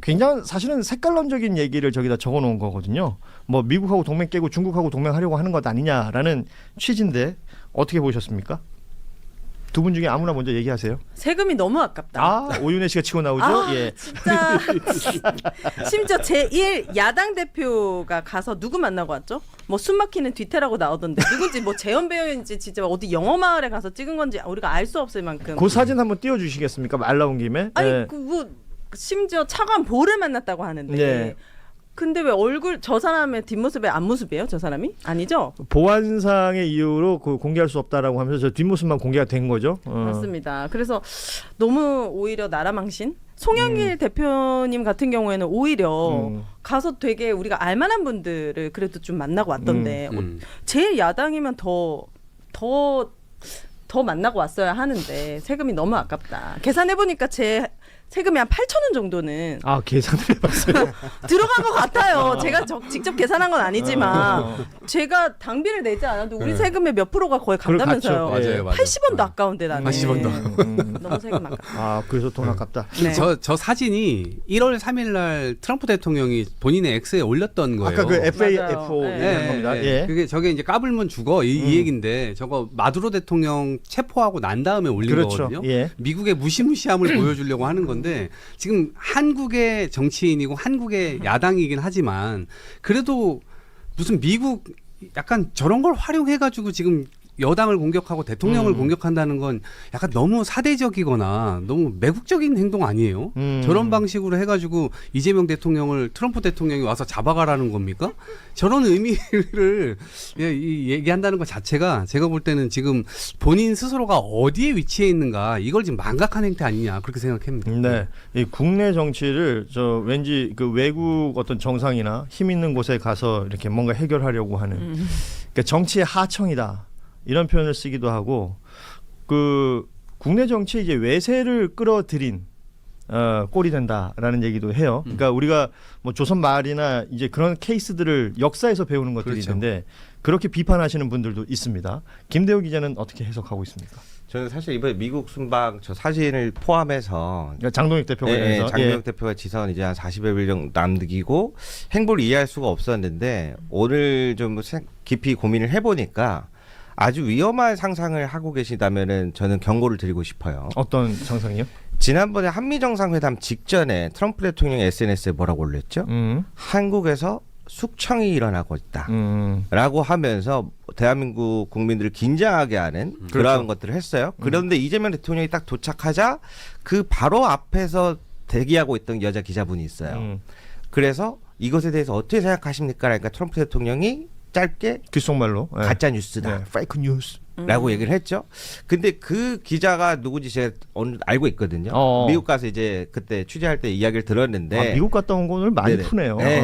Speaker 13: 굉장히 사실은 색깔론적인 얘기를 저기다 적어놓은 거거든요. 뭐 미국하고 동맹 깨고 중국하고 동맹하려고 하는 것 아니냐라는 취지인데 어떻게 보셨습니까? 두 분 중에 아무나 먼저 얘기하세요.
Speaker 16: 세금이 너무 아깝다.
Speaker 13: 오윤혜 씨가 치고 나오죠. 예.
Speaker 16: 진짜 심지어 제1 야당 대표가 가서 누구 만나고 왔죠? 뭐 숨막히는 뒤태라고 나오던데 누군지 뭐 재현 배우인지 진짜 어디 영어 마을에 가서 찍은 건지 우리가 알 수 없을 만큼.
Speaker 13: 그 사진 한번 띄워주시겠습니까? 말 나온 김에.
Speaker 16: 아니
Speaker 13: 네.
Speaker 16: 뭐 심지어 차관 보를 만났다고 하는데.
Speaker 13: 네.
Speaker 16: 근데 왜 얼굴 저 사람의 뒷모습에 앞모습이에요? 저 사람이? 아니죠?
Speaker 13: 보안상의 이유로 공개할 수 없다라고 하면서 저 뒷모습만 공개가 된 거죠.
Speaker 16: 맞습니다. 그래서 너무 오히려 나라망신? 송영길 대표님 같은 경우에는 오히려 가서 되게 우리가 알만한 분들을 그래도 좀 만나고 왔던데 제일 야당이면 더 만나고 왔어야 하는데 세금이 너무 아깝다. 계산해보니까 제 세금이 한 8,000원 정도는
Speaker 13: 계산을 해봤어요.
Speaker 16: 들어간 것 같아요. 제가 직접 계산한 건 아니지만 제가 당비를 내지 않아도 우리 세금의 몇 프로가 거의 간다면서요.
Speaker 14: 맞아요.
Speaker 16: 80원도 아까운데 나는.
Speaker 14: 80원도.
Speaker 16: 너무 세금 아깝다.
Speaker 13: 그래서 돈 아깝다.
Speaker 16: 네.
Speaker 14: 저 사진이 1월 3일 날 트럼프 대통령이 본인의 X에 올렸던 거예요.
Speaker 13: 아까 그 FAFO 얘기한 겁니다. 예.
Speaker 14: 그게 저게 이제 까불면 죽어 이 얘기인데 저거 마두로 대통령 체포하고 난 다음에 올린 거거든요.
Speaker 13: 예.
Speaker 14: 미국의 무시무시함을 보여주려고 하는 건데 지금 한국의 정치인이고 한국의 야당이긴 하지만 그래도 무슨 미국 약간 저런 걸 활용해가지고 지금 여당을 공격하고 대통령을 공격한다는 건 약간 너무 사대적이거나 너무 매국적인 행동 아니에요? 저런 방식으로 해가지고 이재명 대통령을 트럼프 대통령이 와서 잡아가라는 겁니까? 저런 의미를 얘기한다는 것 자체가 제가 볼 때는 지금 본인 스스로가 어디에 위치해 있는가 이걸 지금 망각한 행태 아니냐 그렇게 생각합니다.
Speaker 13: 네, 이 국내 정치를 왠지 그 외국 어떤 정상이나 힘 있는 곳에 가서 이렇게 뭔가 해결하려고 하는 그러니까 정치의 하청이다. 이런 표현을 쓰기도 하고 그 국내 정치에 이제 외세를 끌어들인 꼴이 된다라는 얘기도 해요. 그러니까 우리가 뭐 조선 말이나 이제 그런 케이스들을 역사에서 배우는 것들이
Speaker 15: 그렇죠.
Speaker 13: 있는데 그렇게 비판하시는 분들도 있습니다. 김대호 기자는 어떻게 해석하고 있습니까?
Speaker 15: 저는 사실 이번에 미국 순방 저 사진을 포함해서
Speaker 13: 그러니까 장동혁 대표가
Speaker 15: 네, 장동혁 대표가 지선 이제 한 40여 일 정도 남기고 행보를 이해할 수가 없었는데 오늘 좀 깊이 고민을 해보니까 아주 위험한 상상을 하고 계시다면은 저는 경고를 드리고 싶어요.
Speaker 13: 어떤 상상이요?
Speaker 15: 지난번에 한미 정상회담 직전에 트럼프 대통령이 SNS에 뭐라고 올렸죠? 한국에서 숙청이 일어나고 있다라고 하면서 대한민국 국민들을 긴장하게 하는 그러한 것들을 했어요. 그런데 이재명 대통령이 딱 도착하자 그 바로 앞에서 대기하고 있던 여자 기자분이 있어요. 그래서 이것에 대해서 어떻게 생각하십니까? 그러니까 트럼프 대통령이 짧게
Speaker 13: 귓속말로
Speaker 15: 가짜 뉴스다,
Speaker 13: 페이크 뉴스.
Speaker 15: 라고 얘기를 했죠. 근데 그 기자가 누구지 제가 어느 정도 알고 있거든요. 미국 가서 이제 그때 취재할 때 이야기를 들었는데
Speaker 13: 미국 갔다 온 거는 많이
Speaker 15: 네네.
Speaker 13: 푸네요.
Speaker 15: 네.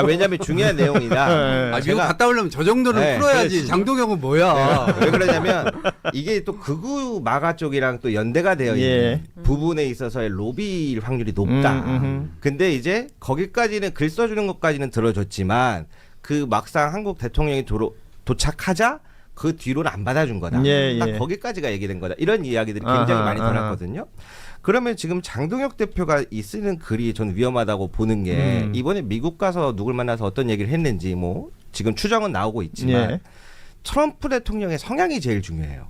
Speaker 15: 왜냐하면 중요한 내용이다.
Speaker 14: 미국 갔다 오려면 저 정도는 풀어야지.
Speaker 15: 그렇지.
Speaker 14: 장동혁은 뭐야?
Speaker 15: 네. 왜 그러냐면 이게 또 극우 마가 쪽이랑 또 연대가 되어 있는 부분에 있어서의 로비일 확률이 높다. 근데 이제 거기까지는 글 써주는 것까지는 들어줬지만 그 막상 한국 대통령이 도착하자 그 뒤로는 안 받아준 거다. 딱 거기까지가 얘기된 거다. 이런 이야기들이 굉장히 많이 돌았거든요. 그러면 지금 장동혁 대표가 쓰는 글이 저는 위험하다고 보는 게 이번에 미국 가서 누굴 만나서 어떤 얘기를 했는지 뭐 지금 추정은 나오고 있지만 트럼프 대통령의 성향이 제일 중요해요.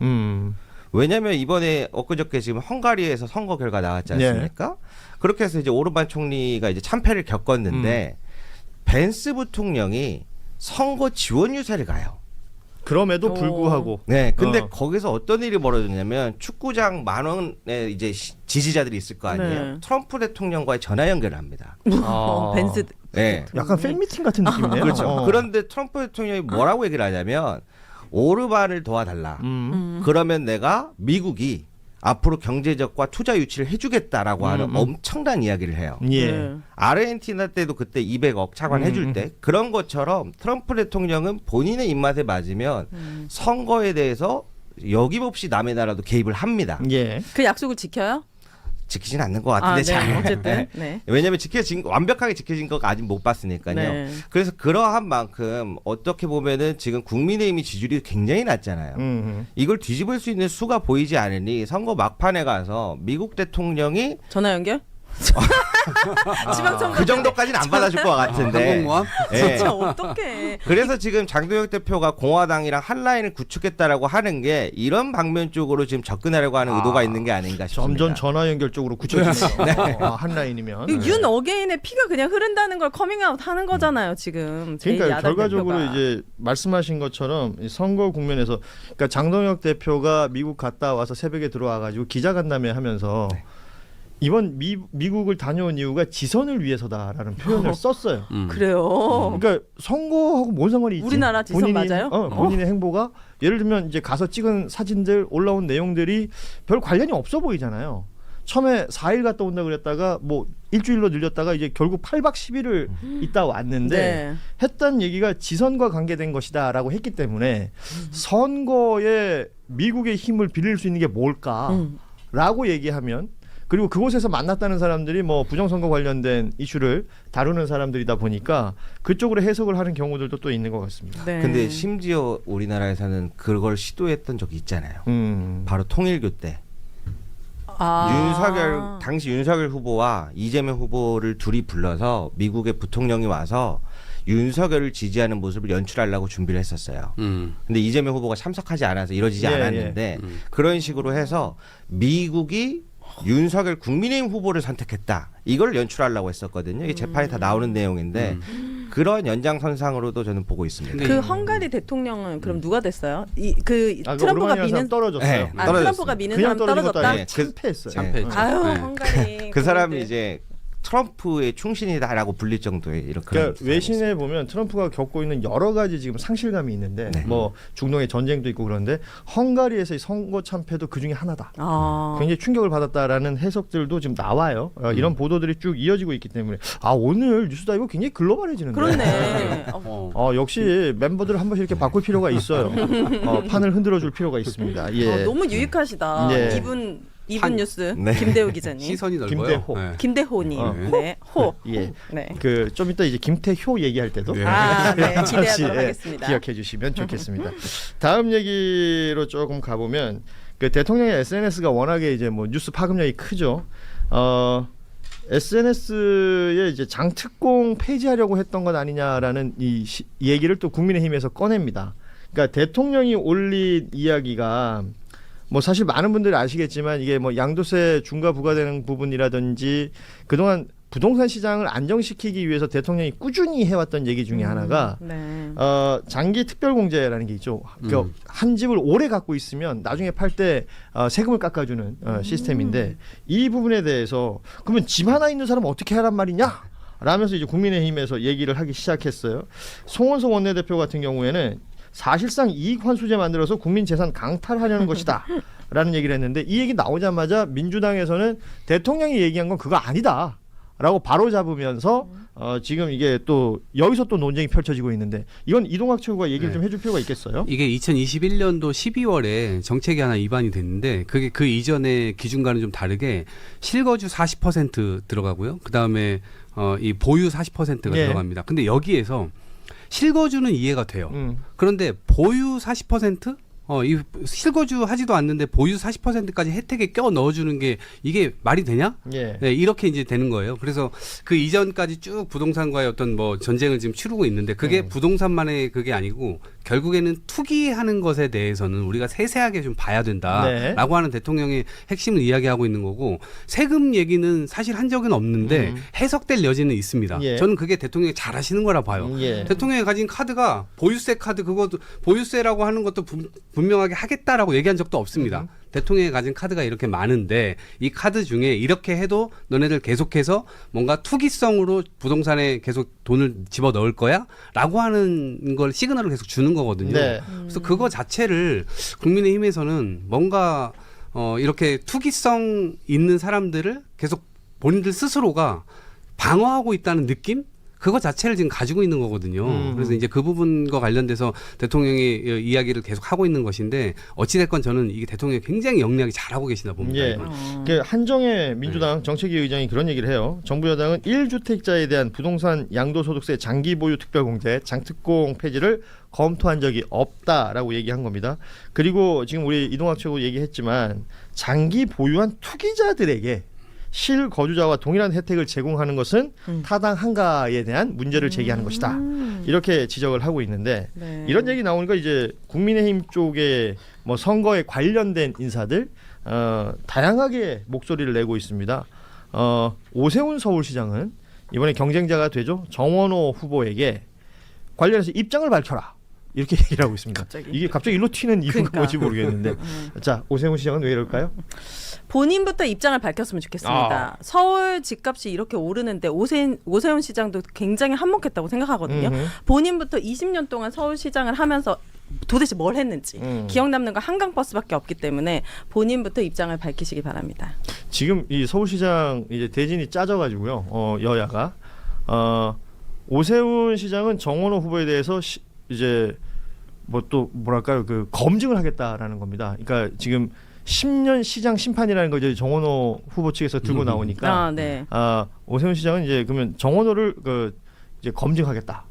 Speaker 15: 왜냐하면 이번에 엊그저께 지금 헝가리에서 선거 결과 나왔지 않습니까? 그렇게 해서 이제 오르반 총리가 이제 참패를 겪었는데 벤스 부통령이 선거 지원 유세를 가요.
Speaker 13: 그럼에도 불구하고.
Speaker 15: 네, 근데 거기서 어떤 일이 벌어졌냐면 축구장 10,000원의 이제 지지자들이 있을 거 아니에요.
Speaker 16: 네.
Speaker 15: 트럼프 대통령과의 전화 연결을 합니다.
Speaker 16: 벤스.
Speaker 15: 네.
Speaker 13: 약간 팬미팅 같은 느낌이네요.
Speaker 15: 그렇죠. 그런데 트럼프 대통령이 뭐라고 얘기를 하냐면 오르반을 도와달라. 그러면 내가 미국이 앞으로 경제적과 투자 유치를 해주겠다라고 하는 엄청난 이야기를 해요. 아르헨티나 때도 그때 200억 차관해줄 때 그런 것처럼 트럼프 대통령은 본인의 입맛에 맞으면 선거에 대해서 여김없이 남의 나라도 개입을 합니다.
Speaker 16: 그 약속을 지켜요?
Speaker 15: 지키진 않는 것 같은데 잘.
Speaker 16: 어쨌든. 네.
Speaker 15: 왜냐하면 완벽하게 지켜진 거 아직 못 봤으니까요.
Speaker 16: 네.
Speaker 15: 그래서 그러한 만큼 어떻게 보면은 지금 국민의힘이 지지율이 굉장히 낮잖아요. 이걸 뒤집을 수 있는 수가 보이지 않으니 선거 막판에 가서 미국 대통령이
Speaker 16: 전화 연결? 지방선거
Speaker 15: 그 정도까지는 안 받아줄 것 같은데.
Speaker 14: 항공모함?
Speaker 16: 진짜 어떡해.
Speaker 15: 그래서 지금 장동혁 대표가 공화당이랑 한 라인을 구축했다라고 하는 게 이런 방면 쪽으로 지금 접근하려고 하는 의도가 있는 게 아닌가 싶습니다.
Speaker 13: 점점 전화 연결 쪽으로 굳혀지네요. 한 라인이면.
Speaker 16: 윤 어게인의 피가 그냥 흐른다는 걸 커밍아웃 하는 거잖아요, 지금.
Speaker 13: 그러니까 결과적으로 이제 말씀하신 것처럼 선거 국면에서 그러니까 장동혁 대표가 미국 갔다 와서 새벽에 들어와 가지고 기자간담회 하면서 이번 미국을 다녀온 이유가 지선을 위해서다라는 표현을 썼어요.
Speaker 16: 그래요.
Speaker 13: 그러니까 선거하고 뭔 상관이 있지?
Speaker 16: 우리나라 지선 맞아요?
Speaker 13: 본인의 행보가 예를 들면 이제 가서 찍은 사진들 올라온 내용들이 별 관련이 없어 보이잖아요. 처음에 4일 갔다 온다 그랬다가 뭐 일주일로 늘렸다가 이제 결국 8박 10일을 있다 왔는데 했던 얘기가 지선과 관계된 것이다라고 했기 때문에 선거에 미국의 힘을 빌릴 수 있는 게 뭘까라고 얘기하면 그리고 그곳에서 만났다는 사람들이 뭐 부정선거 관련된 이슈를 다루는 사람들이다 보니까 그쪽으로 해석을 하는 경우들도 또 있는 것 같습니다.
Speaker 15: 근데 심지어 우리나라에서는 그걸 시도했던 적이 있잖아요. 바로 통일교 때. 당시 윤석열 후보와 이재명 후보를 둘이 불러서 미국의 부통령이 와서 윤석열을 지지하는 모습을 연출하려고 준비를 했었어요. 근데 이재명 후보가 참석하지 않아서 이루어지지 않았는데 그런 식으로 해서 미국이 윤석열 국민의힘 후보를 선택했다. 이걸 연출하려고 했었거든요. 이 재판이 다 나오는 내용인데 그런 연장선상으로도 저는 보고 있습니다.
Speaker 16: 그 헝가리 대통령은 그럼 누가 됐어요? 트럼프가 미는
Speaker 13: 떨어졌어요.
Speaker 16: 트럼프가 미는 사람 떨어졌다.
Speaker 13: 참패했어요.
Speaker 16: 아유 헝가리.
Speaker 15: 그 사람이 이제 트럼프의 충신이다라고 불릴 정도의 이런
Speaker 13: 그러니까 외신에 보면 트럼프가 겪고 있는 여러 가지 지금 상실감이 있는데 뭐 중동의 전쟁도 있고 그런데 헝가리에서의 선거 참패도 그 중에 하나다. 굉장히 충격을 받았다라는 해석들도 지금 나와요. 이런 보도들이 쭉 이어지고 있기 때문에 오늘 뉴스다이브 굉장히 글로벌해지는데.
Speaker 16: 그렇네.
Speaker 13: 역시 멤버들을 한 번씩 이렇게 바꿀 필요가 있어요. 판을 흔들어줄 필요가 있습니다.
Speaker 16: 너무 유익하시다. 이분 2분 뉴스
Speaker 15: 네.
Speaker 16: 김대호 기자님.
Speaker 14: 시선이 넓어요.
Speaker 13: 김대호.
Speaker 14: 네.
Speaker 16: 김대호님. 네. 호.
Speaker 13: 예.
Speaker 16: 네.
Speaker 13: 그 좀 이따 이제 김태효 얘기할 때도
Speaker 14: 네.
Speaker 16: 아, 네.
Speaker 13: 잠시,
Speaker 16: 기대하도록
Speaker 13: 예,
Speaker 16: 하겠습니다.
Speaker 13: 기억해 주시면 좋겠습니다. 다음 얘기로 조금 가보면 그 대통령의 SNS가 워낙에 이제 뭐 뉴스 파급력이 크죠. SNS에 이제 장특공 폐지하려고 했던 것 아니냐라는 이 얘기를 또 국민의힘에서 꺼냅니다. 그러니까 대통령이 올린 이야기가 뭐 사실 많은 분들이 아시겠지만 이게 뭐 양도세 중과 부과되는 부분이라든지 그동안 부동산 시장을 안정시키기 위해서 대통령이 꾸준히 해왔던 얘기 중에 하나가
Speaker 16: 네.
Speaker 13: 장기 특별공제라는 게 있죠. 그러니까 한 집을 오래 갖고 있으면 나중에 팔 때 세금을 깎아주는 시스템인데 이 부분에 대해서 그러면 집 하나 있는 사람은 어떻게 하란 말이냐? 라면서 이제 국민의힘에서 얘기를 하기 시작했어요. 송원석 원내대표 같은 경우에는 사실상 이익환수제 만들어서 국민 재산 강탈하려는 것이다 라는 얘기를 했는데 이 얘기 나오자마자 민주당에서는 대통령이 얘기한 건 그거 아니다 라고 바로 잡으면서 지금 이게 또 여기서 또 논쟁이 펼쳐지고 있는데 이건 이동학 최고가 얘기를 좀 해줄 필요가 있겠어요?
Speaker 14: 이게 2021년도 12월에 정책이 하나 위반이 됐는데 그게 그 이전의 기준과는 좀 다르게 실거주 40% 들어가고요. 그다음에 이 보유 40%가
Speaker 13: 예.
Speaker 14: 들어갑니다. 근데 여기에서 실거주는 이해가 돼요. 그런데 보유 40%? 이 실거주 하지도 않는데 보유 40%까지 혜택에 껴 넣어주는 게 이게 말이 되냐?
Speaker 13: 예.
Speaker 14: 네, 이렇게 이제 되는 거예요. 그래서 그 이전까지 쭉 부동산과의 어떤 뭐 전쟁을 지금 치르고 있는데 그게 부동산만의 그게 아니고 결국에는 투기하는 것에 대해서는 우리가 세세하게 좀 봐야 된다라고 하는 대통령의 핵심을 이야기하고 있는 거고 세금 얘기는 사실 한 적은 없는데 해석될 여지는 있습니다.
Speaker 13: 예.
Speaker 14: 저는 그게 대통령이 잘하시는 거라 봐요.
Speaker 13: 예.
Speaker 14: 대통령이 가진 카드가 보유세 카드 그것도 보유세라고 하는 것도 분명하게 하겠다라고 얘기한 적도 없습니다. 대통령이 가진 카드가 이렇게 많은데 이 카드 중에 이렇게 해도 너네들 계속해서 뭔가 투기성으로 부동산에 계속 돈을 집어 넣을 거야? 라고 하는 걸 시그널을 계속 주는 거거든요.
Speaker 13: 네.
Speaker 14: 그래서 그거 자체를 국민의힘에서는 뭔가 이렇게 투기성 있는 사람들을 계속 본인들 스스로가 방어하고 있다는 느낌? 그거 자체를 지금 가지고 있는 거거든요. 그래서 이제 그 부분과 관련돼서 대통령이 이야기를 계속 하고 있는 것인데 어찌됐건 저는 이게 대통령이 굉장히 영리하게 잘하고 계시나 봅니다.
Speaker 13: 예. 그 한정혜 민주당 정책위 의장이 그런 얘기를 해요. 정부 여당은 1주택자에 대한 부동산 양도소득세 장기 보유 특별공제 장특공 폐지를 검토한 적이 없다라고 얘기한 겁니다. 그리고 지금 우리 이동학 최고 얘기했지만 장기 보유한 투기자들에게 실거주자와 동일한 혜택을 제공하는 것은 타당한가에 대한 문제를 제기하는 것이다. 이렇게 지적을 하고 있는데 이런 얘기 나오니까 이제 국민의힘 쪽에 뭐 선거에 관련된 인사들 다양하게 목소리를 내고 있습니다. 오세훈 서울시장은 이번에 경쟁자가 되죠. 정원호 후보에게 관련해서 입장을 밝혀라. 이렇게 얘기를 하고 있습니다. 이게 갑자기 일로 튀는 이유가 뭔지 모르겠는데 자 오세훈 시장은 왜 이럴까요?
Speaker 16: 본인부터 입장을 밝혔으면 좋겠습니다. 서울 집값이 이렇게 오르는데 오세훈 시장도 굉장히 한몫했다고 생각하거든요. 본인부터 20년 동안 서울시장을 하면서 도대체 뭘 했는지 기억 남는 거 한강버스밖에 없기 때문에 본인부터 입장을 밝히시기 바랍니다.
Speaker 13: 지금 이 서울시장 이제 대진이 짜져가지고요. 여야가 오세훈 시장은 정원호 후보에 대해서 이제 뭐 또 뭐랄까요 그 검증을 하겠다라는 겁니다. 그러니까 지금 10년 시장 심판이라는 거 이제 정원호 후보 측에서 들고 나오니까 오세훈 시장은 이제 그러면 정원호를 이제 검증하겠다.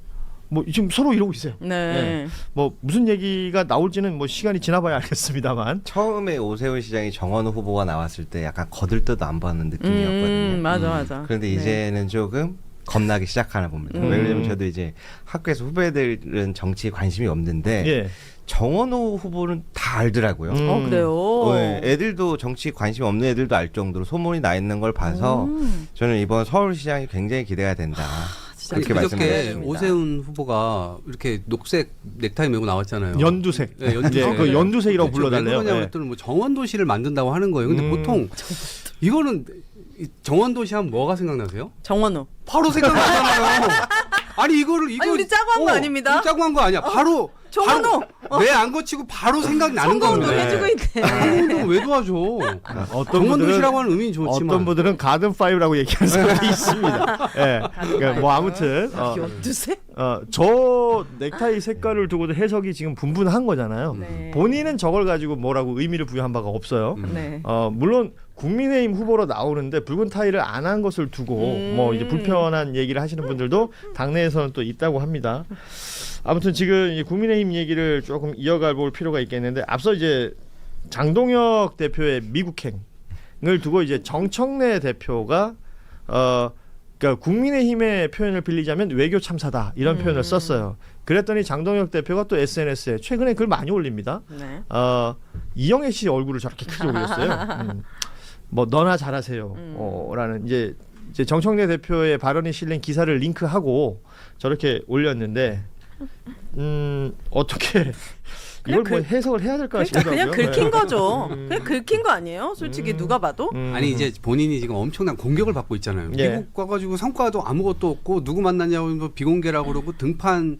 Speaker 13: 뭐 지금 서로 이러고 있어요. 네. 뭐 무슨 얘기가 나올지는 뭐 시간이 지나봐야 알겠습니다만
Speaker 15: 처음에 오세훈 시장이 정원호 후보가 나왔을 때 약간 거들떠도 안 받는 느낌이었거든요.
Speaker 16: 맞아.
Speaker 15: 그런데 이제는 조금 겁나기 시작하나 봅니다. 왜냐면 저도 이제 학교에서 후배들은 정치에 관심이 없는데 정원호 후보는 다 알더라고요.
Speaker 16: 그래요?
Speaker 15: 네, 애들도 정치에 관심이 없는 애들도 알 정도로 소문이 나 있는 걸 봐서 저는 이번 서울시장이 굉장히 기대가 된다. 그렇게 말씀드렸습니다.
Speaker 14: 오세훈 후보가 이렇게 녹색 넥타이 메고 나왔잖아요.
Speaker 13: 연두색.
Speaker 14: 네, 연두색.
Speaker 13: 그 연두색이라고 불러달래요.
Speaker 14: 왜 그러냐고 했더니 뭐 정원도시를 만든다고 하는 거예요. 근데 보통 이거는 정원도시 하면 뭐가 생각나세요?
Speaker 16: 정원호.
Speaker 14: 바로 생각나잖아요. 아니 이거
Speaker 16: 우리 짜고 한 거 아닙니다.
Speaker 14: 짜고 한 거 아니야. 바로
Speaker 16: 정원호
Speaker 14: 왜 안 고치고 바로 생각나는
Speaker 16: 성공도
Speaker 14: 건데.
Speaker 16: 해주고 있네.
Speaker 14: 성공도 왜 도와줘? 정원도시라고 하는 의미는 좋지만
Speaker 13: 어떤 분들은 가든 파이브라고 얘기하는 사람도 있습니다. 예. 그러니까 뭐 아무튼 저 넥타이 색깔을 두고도 해석이 지금 분분한 거잖아요.
Speaker 16: 네.
Speaker 13: 본인은 저걸 가지고 뭐라고 의미를 부여한 바가 없어요.
Speaker 16: 네.
Speaker 13: 물론 국민의힘 후보로 나오는데 붉은 타이를 안 한 것을 두고 뭐 이제 불편한 얘기를 하시는 분들도 당내에서는 또 있다고 합니다. 아무튼 지금 이 국민의힘 얘기를 조금 이어가 볼 필요가 있겠는데 앞서 이제 장동혁 대표의 미국행을 두고 이제 정청래 대표가 그러니까 국민의힘의 표현을 빌리자면 외교 참사다 이런 표현을 썼어요. 그랬더니 장동혁 대표가 또 SNS에 최근에 글 많이 올립니다.
Speaker 16: 네.
Speaker 13: 이영애 씨 얼굴을 저렇게 크게 올렸어요. 뭐 너나 잘하세요. 라는 이제 정청래 대표의 발언이 실린 기사를 링크하고 저렇게 올렸는데 어떻게 이걸 뭐 해석을 해야 될까 싶더라고요.
Speaker 16: 그냥 긁힌 거죠. 그냥 긁힌 거 아니에요? 솔직히 누가 봐도.
Speaker 14: 아니 이제 본인이 지금 엄청난 공격을 받고 있잖아요.
Speaker 13: 예.
Speaker 14: 미국 가가지고 성과도 아무것도 없고 누구 만났냐고 뭐 비공개라고 그러고 등판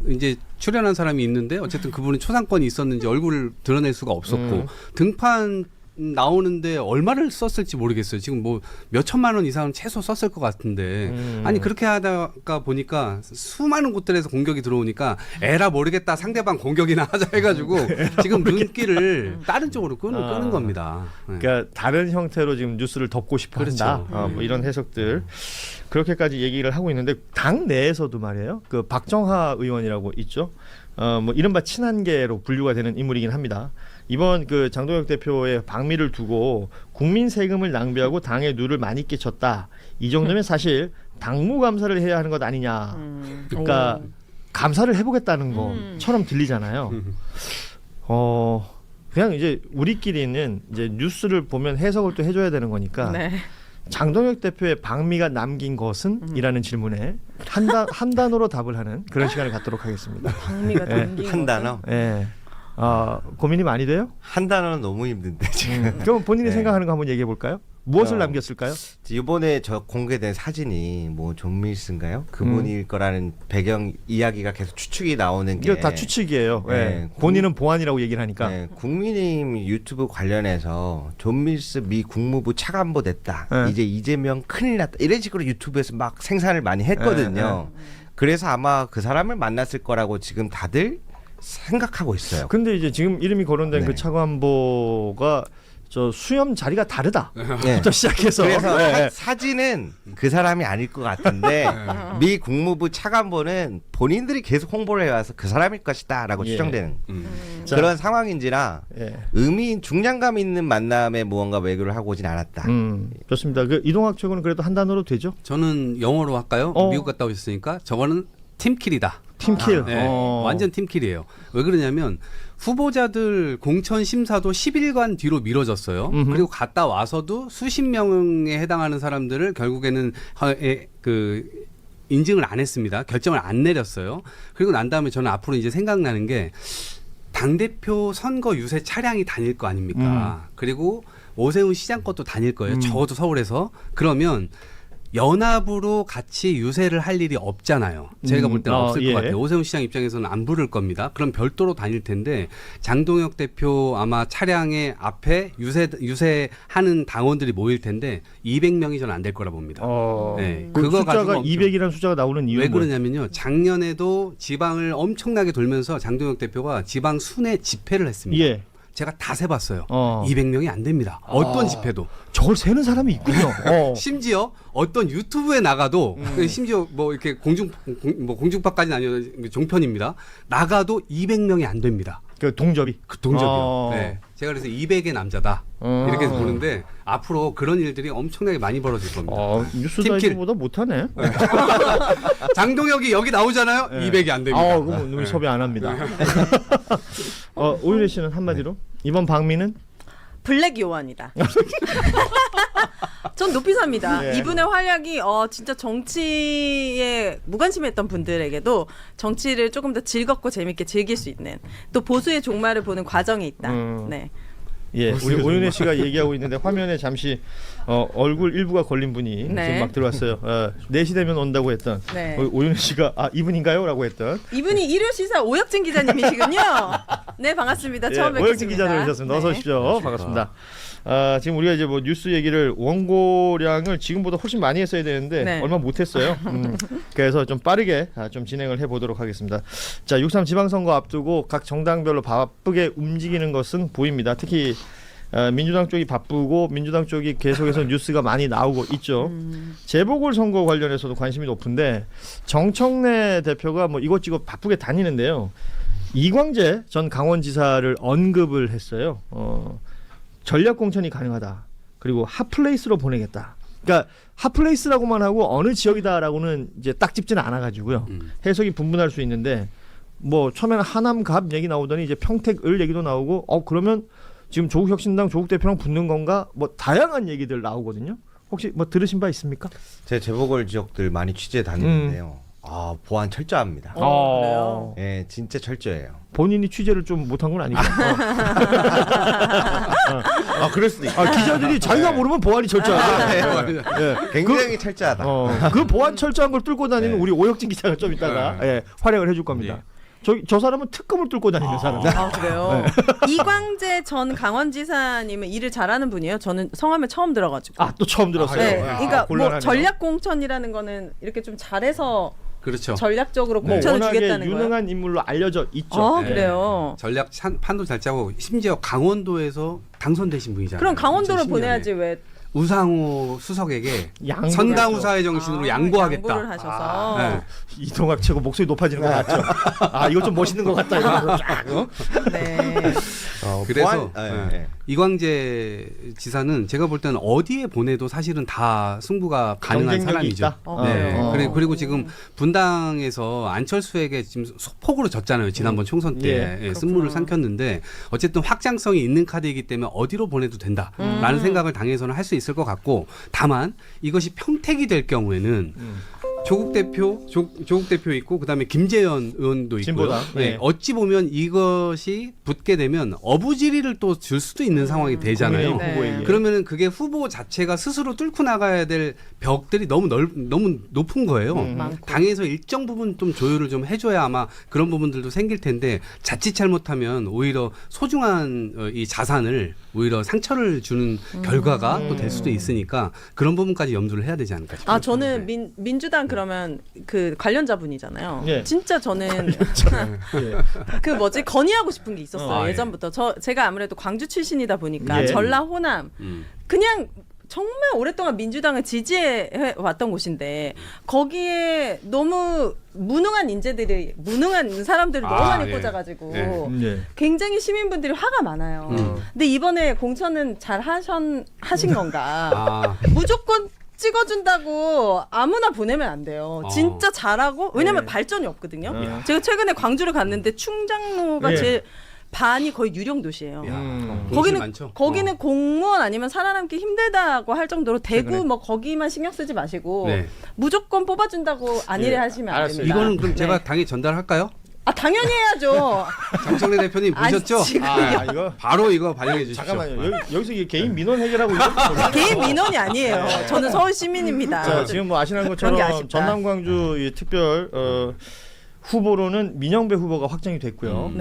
Speaker 14: 이제 출연한 사람이 있는데 어쨌든 그분은 초상권이 있었는지 얼굴을 드러낼 수가 없었고 등판 나오는데 얼마를 썼을지 모르겠어요. 지금 뭐 몇 천만 원 이상은 최소 썼을 것 같은데 아니 그렇게 하다가 보니까 수많은 곳들에서 공격이 들어오니까 에라 모르겠다 상대방 공격이나 하자 해가지고 지금 눈길을 다른 쪽으로 끄는 겁니다. 네.
Speaker 13: 그러니까 다른 형태로 지금 뉴스를 덮고 싶어 한다.
Speaker 14: 그렇죠.
Speaker 13: 뭐 이런 해석들 그렇게까지 얘기를 하고 있는데 당 내에서도 말이에요. 그 박정하 의원이라고 있죠. 뭐 이른바 친한계로 분류가 되는 인물이긴 합니다. 이번 그 장동혁 대표의 방미를 두고 국민 세금을 낭비하고 당의 누를 많이 끼쳤다. 이 정도면 사실 당무 감사를 해야 하는 것 아니냐. 그러니까 감사를 해보겠다는 것처럼 들리잖아요. 그냥 이제 우리끼리는 이제 뉴스를 보면 해석을 또 해줘야 되는 거니까.
Speaker 16: 네.
Speaker 13: 장동혁 대표의 방미가 남긴 것은? 이라는 질문에 한 단어로 답을 하는 그런 시간을 갖도록 하겠습니다.
Speaker 16: 방미가 남긴
Speaker 15: 한 단어?
Speaker 13: 예. 고민이 많이 돼요?
Speaker 15: 한 단어는 너무 힘든데 지금.
Speaker 13: 그럼 본인이
Speaker 15: 네.
Speaker 13: 생각하는 거 한번 얘기해 볼까요? 무엇을 남겼을까요?
Speaker 15: 이번에 저 공개된 사진이 뭐 존 밀스인가요? 그분일 거라는 배경 이야기가 계속 추측이 나오는 게
Speaker 13: 이거 다 추측이에요.
Speaker 15: 네.
Speaker 13: 예. 본인은 보안이라고 얘기를 하니까.
Speaker 15: 네, 국민의힘 유튜브 관련해서 존 밀스 미 국무부 차관보 됐다.
Speaker 13: 네.
Speaker 15: 이제 이재명 큰일 났다. 이런 식으로 유튜브에서 막 생산을 많이 했거든요. 그래서 아마 그 사람을 만났을 거라고 지금 다들 생각하고 있어요.
Speaker 13: 근데 이제 지금 이름이 거론된
Speaker 15: 네.
Speaker 13: 그 차관보가 저 수염 자리가 다르다.
Speaker 15: 네.
Speaker 13: 부터 시작해서.
Speaker 15: 그래서
Speaker 13: 네.
Speaker 15: 사진은 그 사람이 아닐 것 같은데 미 국무부 차관보는 본인들이 계속 홍보를 해와서 그 사람일 것이다라고
Speaker 13: 예.
Speaker 15: 추정되는
Speaker 13: 자.
Speaker 15: 그런 상황인지라
Speaker 13: 예.
Speaker 15: 의미 중량감 있는 만남에 무언가 외교를 하고 오진 않았다.
Speaker 13: 좋습니다. 그 이동학 최고는 그래도 한 단어로 되죠?
Speaker 14: 저는 영어로 할까요? 미국 갔다 오셨으니까 저거는 팀킬이다.
Speaker 13: 팀킬.
Speaker 14: 네, 완전 팀킬이에요. 왜 그러냐면 후보자들 공천 심사도 10일간 뒤로 미뤄졌어요. 그리고 갔다 와서도 수십 명에 해당하는 사람들을 결국에는 그 인증을 안 했습니다. 결정을 안 내렸어요. 그리고 난 다음에 저는 앞으로 이제 생각나는 게 당대표 선거 유세 차량이 다닐 거 아닙니까? 그리고 오세훈 시장 것도 다닐 거예요. 적어도 서울에서. 그러면 연합으로 같이 유세를 할 일이 없잖아요. 제가 볼 때는 없을 것 같아요. 오세훈 시장 입장에서는 안 부를 겁니다. 그럼 별도로 다닐 텐데 장동혁 대표 아마 차량의 앞에 유세하는 당원들이 모일 텐데 200명이 저는 안 될 거라 봅니다. 네.
Speaker 13: 그 숫자가 200이라는 숫자가 나오는 이유는
Speaker 14: 왜 그러냐면요. 작년에도 지방을 엄청나게 돌면서 장동혁 대표가 지방 순회 집회를 했습니다.
Speaker 13: 예.
Speaker 14: 제가 다 세봤어요. 200명이 안 됩니다. 어떤 집회도.
Speaker 13: 저걸 세는 사람이 있군요.
Speaker 14: 심지어 어떤 유튜브에 나가도 심지어 뭐 이렇게 공중파까지는 아니어도 종편입니다. 나가도 200명이 안 됩니다.
Speaker 13: 그 동접이.
Speaker 14: 그 동접이요. 네. 제가 그래서 200의 남자다 이렇게 보는데 앞으로 그런 일들이 엄청나게 많이 벌어질 겁니다.
Speaker 13: 뉴스다이브보다 못하네.
Speaker 14: 장동혁이 여기 나오잖아요. 200이 안 됩니다.
Speaker 13: 그럼 우리 섭외 안 합니다. 오유래 씨는 한마디로 이번 방미는
Speaker 16: 블랙 요원이다. 전 높이 삽니다.
Speaker 13: 예.
Speaker 16: 이분의 활약이 진짜 정치에 무관심했던 분들에게도 정치를 조금 더 즐겁고 재밌게 즐길 수 있는 또 보수의 종말을 보는 과정이 있다. 네.
Speaker 13: 예, 우리 오윤혜 씨가 얘기하고 있는데 화면에 잠시 얼굴 일부가 걸린 분이
Speaker 16: 네.
Speaker 13: 지금 막 들어왔어요. 4시 되면 온다고 했던
Speaker 16: 네.
Speaker 13: 오윤혜 씨가 이분인가요? 라고 했던
Speaker 16: 이분이 일요시사 오혁진 기자님이시군요. 네, 반갑습니다. 처음 뵙겠습니다.
Speaker 13: 오혁진 기자 들어오셨습니다. 어서 오십시오. 반갑습니다. 지금 우리가 이제 뭐 뉴스 얘기를 원고량을 지금보다 훨씬 많이 했어야 되는데
Speaker 16: 네.
Speaker 13: 얼마 못했어요. 그래서 좀 빠르게 좀 진행을 해보도록 하겠습니다. 자, 6.3 지방선거 앞두고 각 정당별로 바쁘게 움직이는 것은 보입니다. 특히 민주당 쪽이 바쁘고 민주당 쪽이 계속해서 뉴스가 많이 나오고 있죠. 재보궐선거 관련해서도 관심이 높은데 정청래 대표가 뭐 이것저것 바쁘게 다니는데요. 이광재 전 강원지사를 언급을 했어요. 전략 공천이 가능하다. 그리고 핫플레이스로 보내겠다. 그러니까 핫플레이스라고만 하고 어느 지역이다라고는 이제 딱 짚지는 않아가지고요. 해석이 분분할 수 있는데 뭐 처음에는 하남갑 얘기 나오더니 이제 평택을 얘기도 나오고 그러면 지금 조국혁신당 조국 대표랑 붙는 건가? 뭐 다양한 얘기들 나오거든요. 혹시 뭐 들으신 바 있습니까?
Speaker 15: 제 재보궐 지역들 많이 취재 다니는데요. 보안 철저합니다.
Speaker 16: 그래요?
Speaker 15: 예, 진짜 철저해요.
Speaker 13: 본인이 취재를 좀 못한 건 아니고.
Speaker 15: 그럴 수도 있고.
Speaker 13: 기자들이 자기가 모르면 보안이 철저하다.
Speaker 15: 굉장히 철저하다.
Speaker 13: 그 보안 철저한 걸 뚫고 다니는 우리 오혁진 기자가 좀 이따가 활약을 해줄 겁니다. 저 사람은 특검을 뚫고 다니는 사람이에요.
Speaker 16: 그래요? 이광재 전 강원지사님은 일을 잘하는 분이에요. 저는 성함을 처음 들어가지고.
Speaker 13: 또 처음 들었어요.
Speaker 16: 네, 그러니까 뭐
Speaker 13: 곤란하네요.
Speaker 16: 전략 공천이라는 거는 이렇게 좀 잘해서
Speaker 14: 그렇죠.
Speaker 16: 전략적으로
Speaker 13: 뭐
Speaker 16: 공천을
Speaker 13: 워낙에
Speaker 16: 주겠다는 거예요.
Speaker 13: 유능한 인물로 알려져 있죠.
Speaker 16: 그래요.
Speaker 14: 전략 판도 잘 짜고 심지어 강원도에서 당선되신 분이잖아요.
Speaker 16: 그럼 강원도로
Speaker 14: 2010년에.
Speaker 16: 보내야지 왜?
Speaker 14: 우상호 수석에게
Speaker 13: 양보를
Speaker 14: 선당우사의 정신으로 양보하겠다.
Speaker 16: 양보를 하셔서.
Speaker 14: 네.
Speaker 13: 이동학 최고 목소리 높아지는 거 같죠? 이거 좀 멋있는 것 같다. 이러면서 쫙,
Speaker 16: 네.
Speaker 14: 그래서 이광재 지사는 제가 볼 때는 어디에 보내도 사실은 다 승부가 가능한
Speaker 13: 경쟁력이
Speaker 14: 사람이죠.
Speaker 13: 있다?
Speaker 14: 네. 그리고 지금 분당에서 안철수에게 지금 소폭으로 졌잖아요. 지난번 총선 때 쓴물을 삼켰는데 어쨌든 확장성이 있는 카드이기 때문에 어디로 보내도 된다라는 생각을 당에서는 할 수 있을 것 같고, 다만 이것이 평택이 될 경우에는 조국 대표 있고 그다음에 김재현 의원도 있고요.
Speaker 13: 진보당.
Speaker 14: 어찌 보면 이것이 붙게 되면 어부지리를 또 줄 수도 있는 상황이 되잖아요.
Speaker 13: 후보에게.
Speaker 14: 그러면은 그게 후보 자체가 스스로 뚫고 나가야 될 벽들이 너무 높은 거예요. 당에서 일정 부분 좀 조율을 좀 해줘야 아마 그런 부분들도 생길 텐데 자칫 잘못하면 오히려 소중한 이 자산을 오히려 상처를 주는 결과가 또 될 수도 있으니까 그런 부분까지 염두를 해야 되지 않을까 싶어요.
Speaker 16: 저는 민주당 그러면 그 관련자분이잖아요.
Speaker 13: 예.
Speaker 16: 진짜 저는 그 뭐지 건의하고 싶은 게 있었어요. 예전부터 제가 아무래도 광주 출신이다 보니까 전라 호남 그냥 정말 오랫동안 민주당을 지지해 왔던 곳인데 거기에 너무 무능한 사람들을 너무 많이 꽂아가지고 굉장히 시민분들이 화가 많아요. 근데 이번에 공천은 잘 하신 건가? 무조건 찍어준다고 아무나 보내면 안 돼요. 진짜 잘하고 왜냐면 발전이 없거든요. 제가 최근에 광주를 갔는데 충장로가 제일 반이 거의 유령 도시예요. 거기는 공무원 아니면 살아남기 힘들다고 할 정도로 대구 뭐 거기만 신경 쓰지 마시고 무조건 뽑아준다고 안일해 하시면 안 됩니다.
Speaker 14: 이거는 그럼 제가 당에 전달할까요?
Speaker 16: 당연히 해야죠.
Speaker 14: 정청래 대표님 보셨죠?
Speaker 13: 이거
Speaker 14: 바로 이거 반영해 주십시오.
Speaker 13: 잠깐만요. 여기서 이게 개인 민원 해결하고
Speaker 16: 개인 민원이 아니에요. 저는 서울 시민입니다.
Speaker 13: 지금 뭐 아시는 것처럼 전남 광주 이 특별 후보로는 민영배 후보가 확정이 됐고요.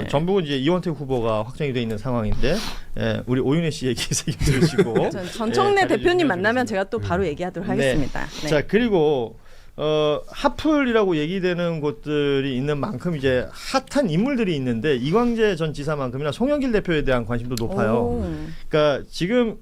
Speaker 13: 전북은 이제 이원택 후보가 확정이 돼 있는 상황인데 우리 오윤혜 씨 얘기 들으시고
Speaker 16: 전청래 대표님 만나면 제가 또 바로 얘기하도록 하겠습니다. 네.
Speaker 13: 자, 그리고 핫플이라고 얘기되는 곳들이 있는 만큼 이제 핫한 인물들이 있는데 이광재 전 지사만큼이나 송영길 대표에 대한 관심도 높아요. 그러니까 지금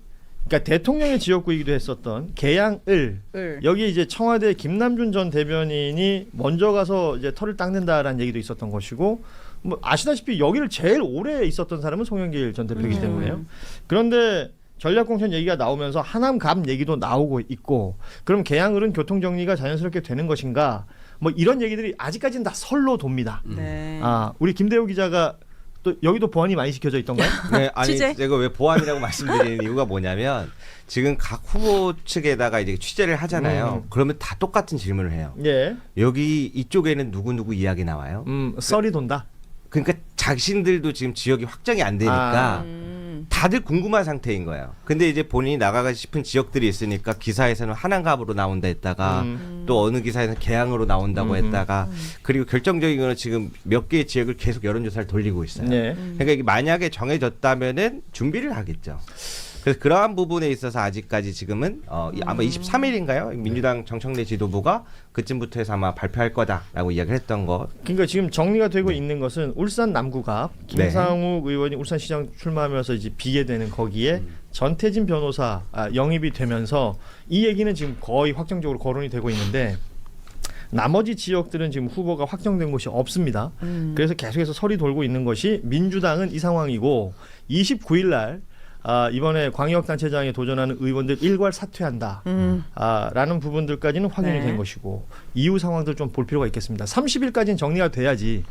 Speaker 13: 대통령의 지역구이기도 했었던 계양을 여기 이제 청와대 김남준 전 대변인이 먼저 가서 이제 털을 닦는다라는 얘기도 있었던 것이고 뭐 아시다시피 여기를 제일 오래 있었던 사람은 송영길 전 대표이기 때문에요. 그런데 전략공천 얘기가 나오면서 하남갑 얘기도 나오고 있고 그럼 계양을은 교통정리가 자연스럽게 되는 것인가 뭐 이런 얘기들이 아직까지는 다 설로 돕니다. 우리 김대호 기자가 또 여기도 보안이 많이 시켜져 있던가요?
Speaker 15: 네, 아니 제가 왜 보안이라고 말씀드리는 이유가 뭐냐면 지금 각 후보 측에다가 이제 취재를 하잖아요. 그러면 다 똑같은 질문을 해요. 여기 이쪽에는 누구 이야기 나와요?
Speaker 13: 썰이 돈다.
Speaker 15: 그러니까 자신들도 지금 지역이 확정이 안 되니까 다 다들 궁금한 상태인 거예요. 근데 이제 본인이 나가고 싶은 지역들이 있으니까 기사에서는 한양갑으로 나온다 했다가 또 어느 기사에서는 계양으로 나온다고 했다가 그리고 결정적인 거는 지금 몇 개의 지역을 계속 여론조사를 돌리고 있어요.
Speaker 13: 네.
Speaker 15: 그러니까 이게 만약에 정해졌다면은 준비를 하겠죠. 그래서 그러한 부분에 있어서 아직까지 지금은 아마 23일인가요? 민주당 정청래 지도부가 그쯤부터 해서 아마 발표할 거다라고 이야기를 했던 거.
Speaker 13: 그러니까 지금 정리가 되고 있는 것은 울산 남구갑 김상욱 의원이 울산시장 출마하면서 이제 비게 되는 거기에 전태진 변호사 영입이 되면서 이 얘기는 지금 거의 확정적으로 거론이 되고 있는데 나머지 지역들은 지금 후보가 확정된 곳이 없습니다. 그래서 계속해서 설이 돌고 있는 것이 민주당은 이 상황이고 29일 날 이번에 광역단체장에 도전하는 의원들 일괄 사퇴한다. 라는 부분들까지는 확인이 된 것이고 이후 상황들 좀 볼 필요가 있겠습니다. 30일까지는 정리가 돼야지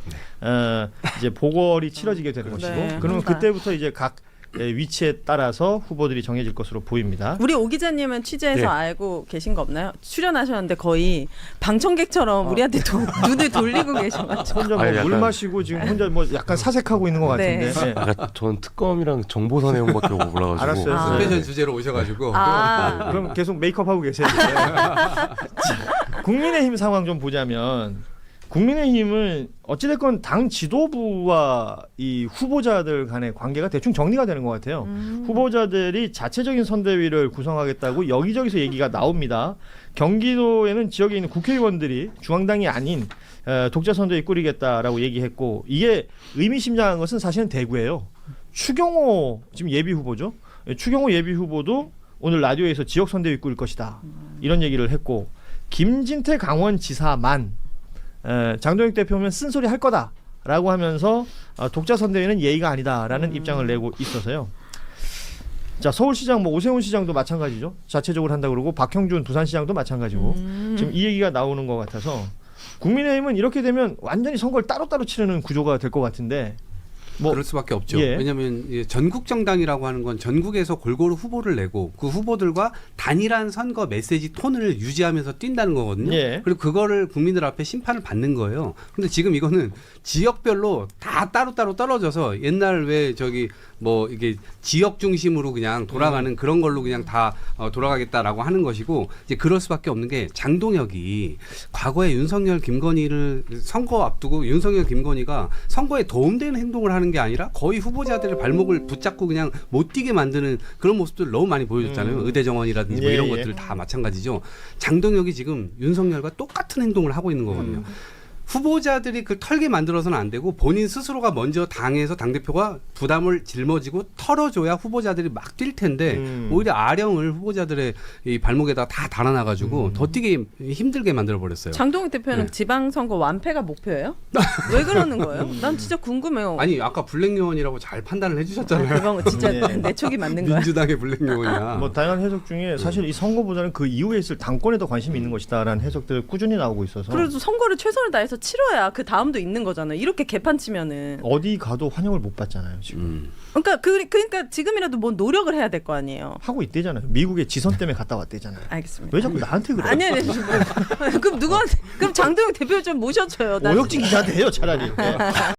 Speaker 13: 이제 보궐이 치러지게 되는 것이고 그러면 그때부터 이제 각 위치에 따라서 후보들이 정해질 것으로 보입니다.
Speaker 16: 우리 오 기자님은 취재해서 알고 계신 거 없나요? 출연하셨는데 거의 방청객처럼 우리한테 눈을 돌리고 계셔가지고
Speaker 13: 혼자 뭐 물 마시고 지금 혼자 뭐 약간 사색하고 있는 것 같은데. 네.
Speaker 17: 전 특검이랑 정보사 내용밖에 몰라가지고.
Speaker 13: 알았어요.
Speaker 14: 스페셜 주제로 오셔가지고.
Speaker 13: 그럼 계속 메이크업하고 계세요. 국민의힘 상황 좀 보자면 국민의힘은 어찌됐건 당 지도부와 이 후보자들 간의 관계가 대충 정리가 되는 것 같아요. 후보자들이 자체적인 선대위를 구성하겠다고 여기저기서 얘기가 나옵니다. 경기도에는 지역에 있는 국회의원들이 중앙당이 아닌 독자 선대위 꾸리겠다라고 얘기했고 이게 의미심장한 것은 사실은 대구예요. 추경호 지금 예비 후보죠. 추경호 예비 후보도 오늘 라디오에서 지역 선대위 꾸릴 것이다. 이런 얘기를 했고 김진태 강원지사만 장동혁 대표면 쓴소리 할 거다라고 하면서 독자 선대위는 예의가 아니다라는 입장을 내고 있어서요. 자 서울시장 뭐 오세훈 시장도 마찬가지죠. 자체적으로 한다 그러고 박형준 부산시장도 마찬가지고 지금 이 얘기가 나오는 것 같아서 국민의힘은 이렇게 되면 완전히 선거를 따로따로 치르는 구조가 될 것 같은데.
Speaker 14: 그럴 수밖에 없죠. 왜냐하면 전국 정당이라고 하는 건 전국에서 골고루 후보를 내고 그 후보들과 단일한 선거 메시지 톤을 유지하면서 뛴다는 거거든요. 그리고 그거를 국민들 앞에 심판을 받는 거예요. 근데 지금 이거는 지역별로 다 따로따로 떨어져서 옛날 왜 저기 뭐 이게 지역 중심으로 그냥 돌아가는 그런 걸로 그냥 다 돌아가겠다라고 하는 것이고 이제 그럴 수밖에 없는 게 장동혁이 과거에 윤석열 김건희를 선거 앞두고 윤석열 김건희가 선거에 도움되는 행동을 하는 게 아니라 거의 후보자들의 발목을 붙잡고 그냥 못 뛰게 만드는 그런 모습들을 너무 많이 보여줬잖아요. 의대 정원이라든지 뭐 이런 것들 다 마찬가지죠. 장동혁이 지금 윤석열과 똑같은 행동을 하고 있는 거거든요. 후보자들이 그 털게 만들어서는 안 되고 본인 스스로가 먼저 당에서 당대표가 부담을 짊어지고 털어줘야 후보자들이 막 뛸 텐데 오히려 아령을 후보자들의 이 발목에다 다 달아놔가지고 더 뛰기 힘들게 만들어버렸어요.
Speaker 16: 장동혁 대표는 지방선거 완패가 목표예요? 왜 그러는 거예요? 난 진짜 궁금해요.
Speaker 14: 아니 아까 블랙요원이라고 잘 판단을 해주셨잖아요.
Speaker 16: 그건 진짜 내 촉이 맞는 거야.
Speaker 14: 민주당의 블랙요원이야.
Speaker 13: 뭐 다양한 해석 중에 사실 이 선거보다는 그 이후에 있을 당권에 더 관심이 있는 것이다라는 해석들 꾸준히 나오고 있어서.
Speaker 16: 그래도 선거를 최선을 다해서 치러야 그 다음도 있는 거잖아요. 이렇게 개판 치면은
Speaker 13: 어디 가도 환영을 못 받잖아요 지금.
Speaker 16: 그러니까 지금이라도 뭐 노력을 해야 될 거 아니에요.
Speaker 13: 하고 있대잖아요. 미국에 지선 때문에 갔다 왔대잖아요.
Speaker 16: 알겠습니다.
Speaker 13: 왜 자꾸 나한테 그래?
Speaker 16: 아니 그럼 누구한테 그럼 장동혁 대표 좀 모셔줘요.
Speaker 13: 오혁진 기자한테 해요 차라리.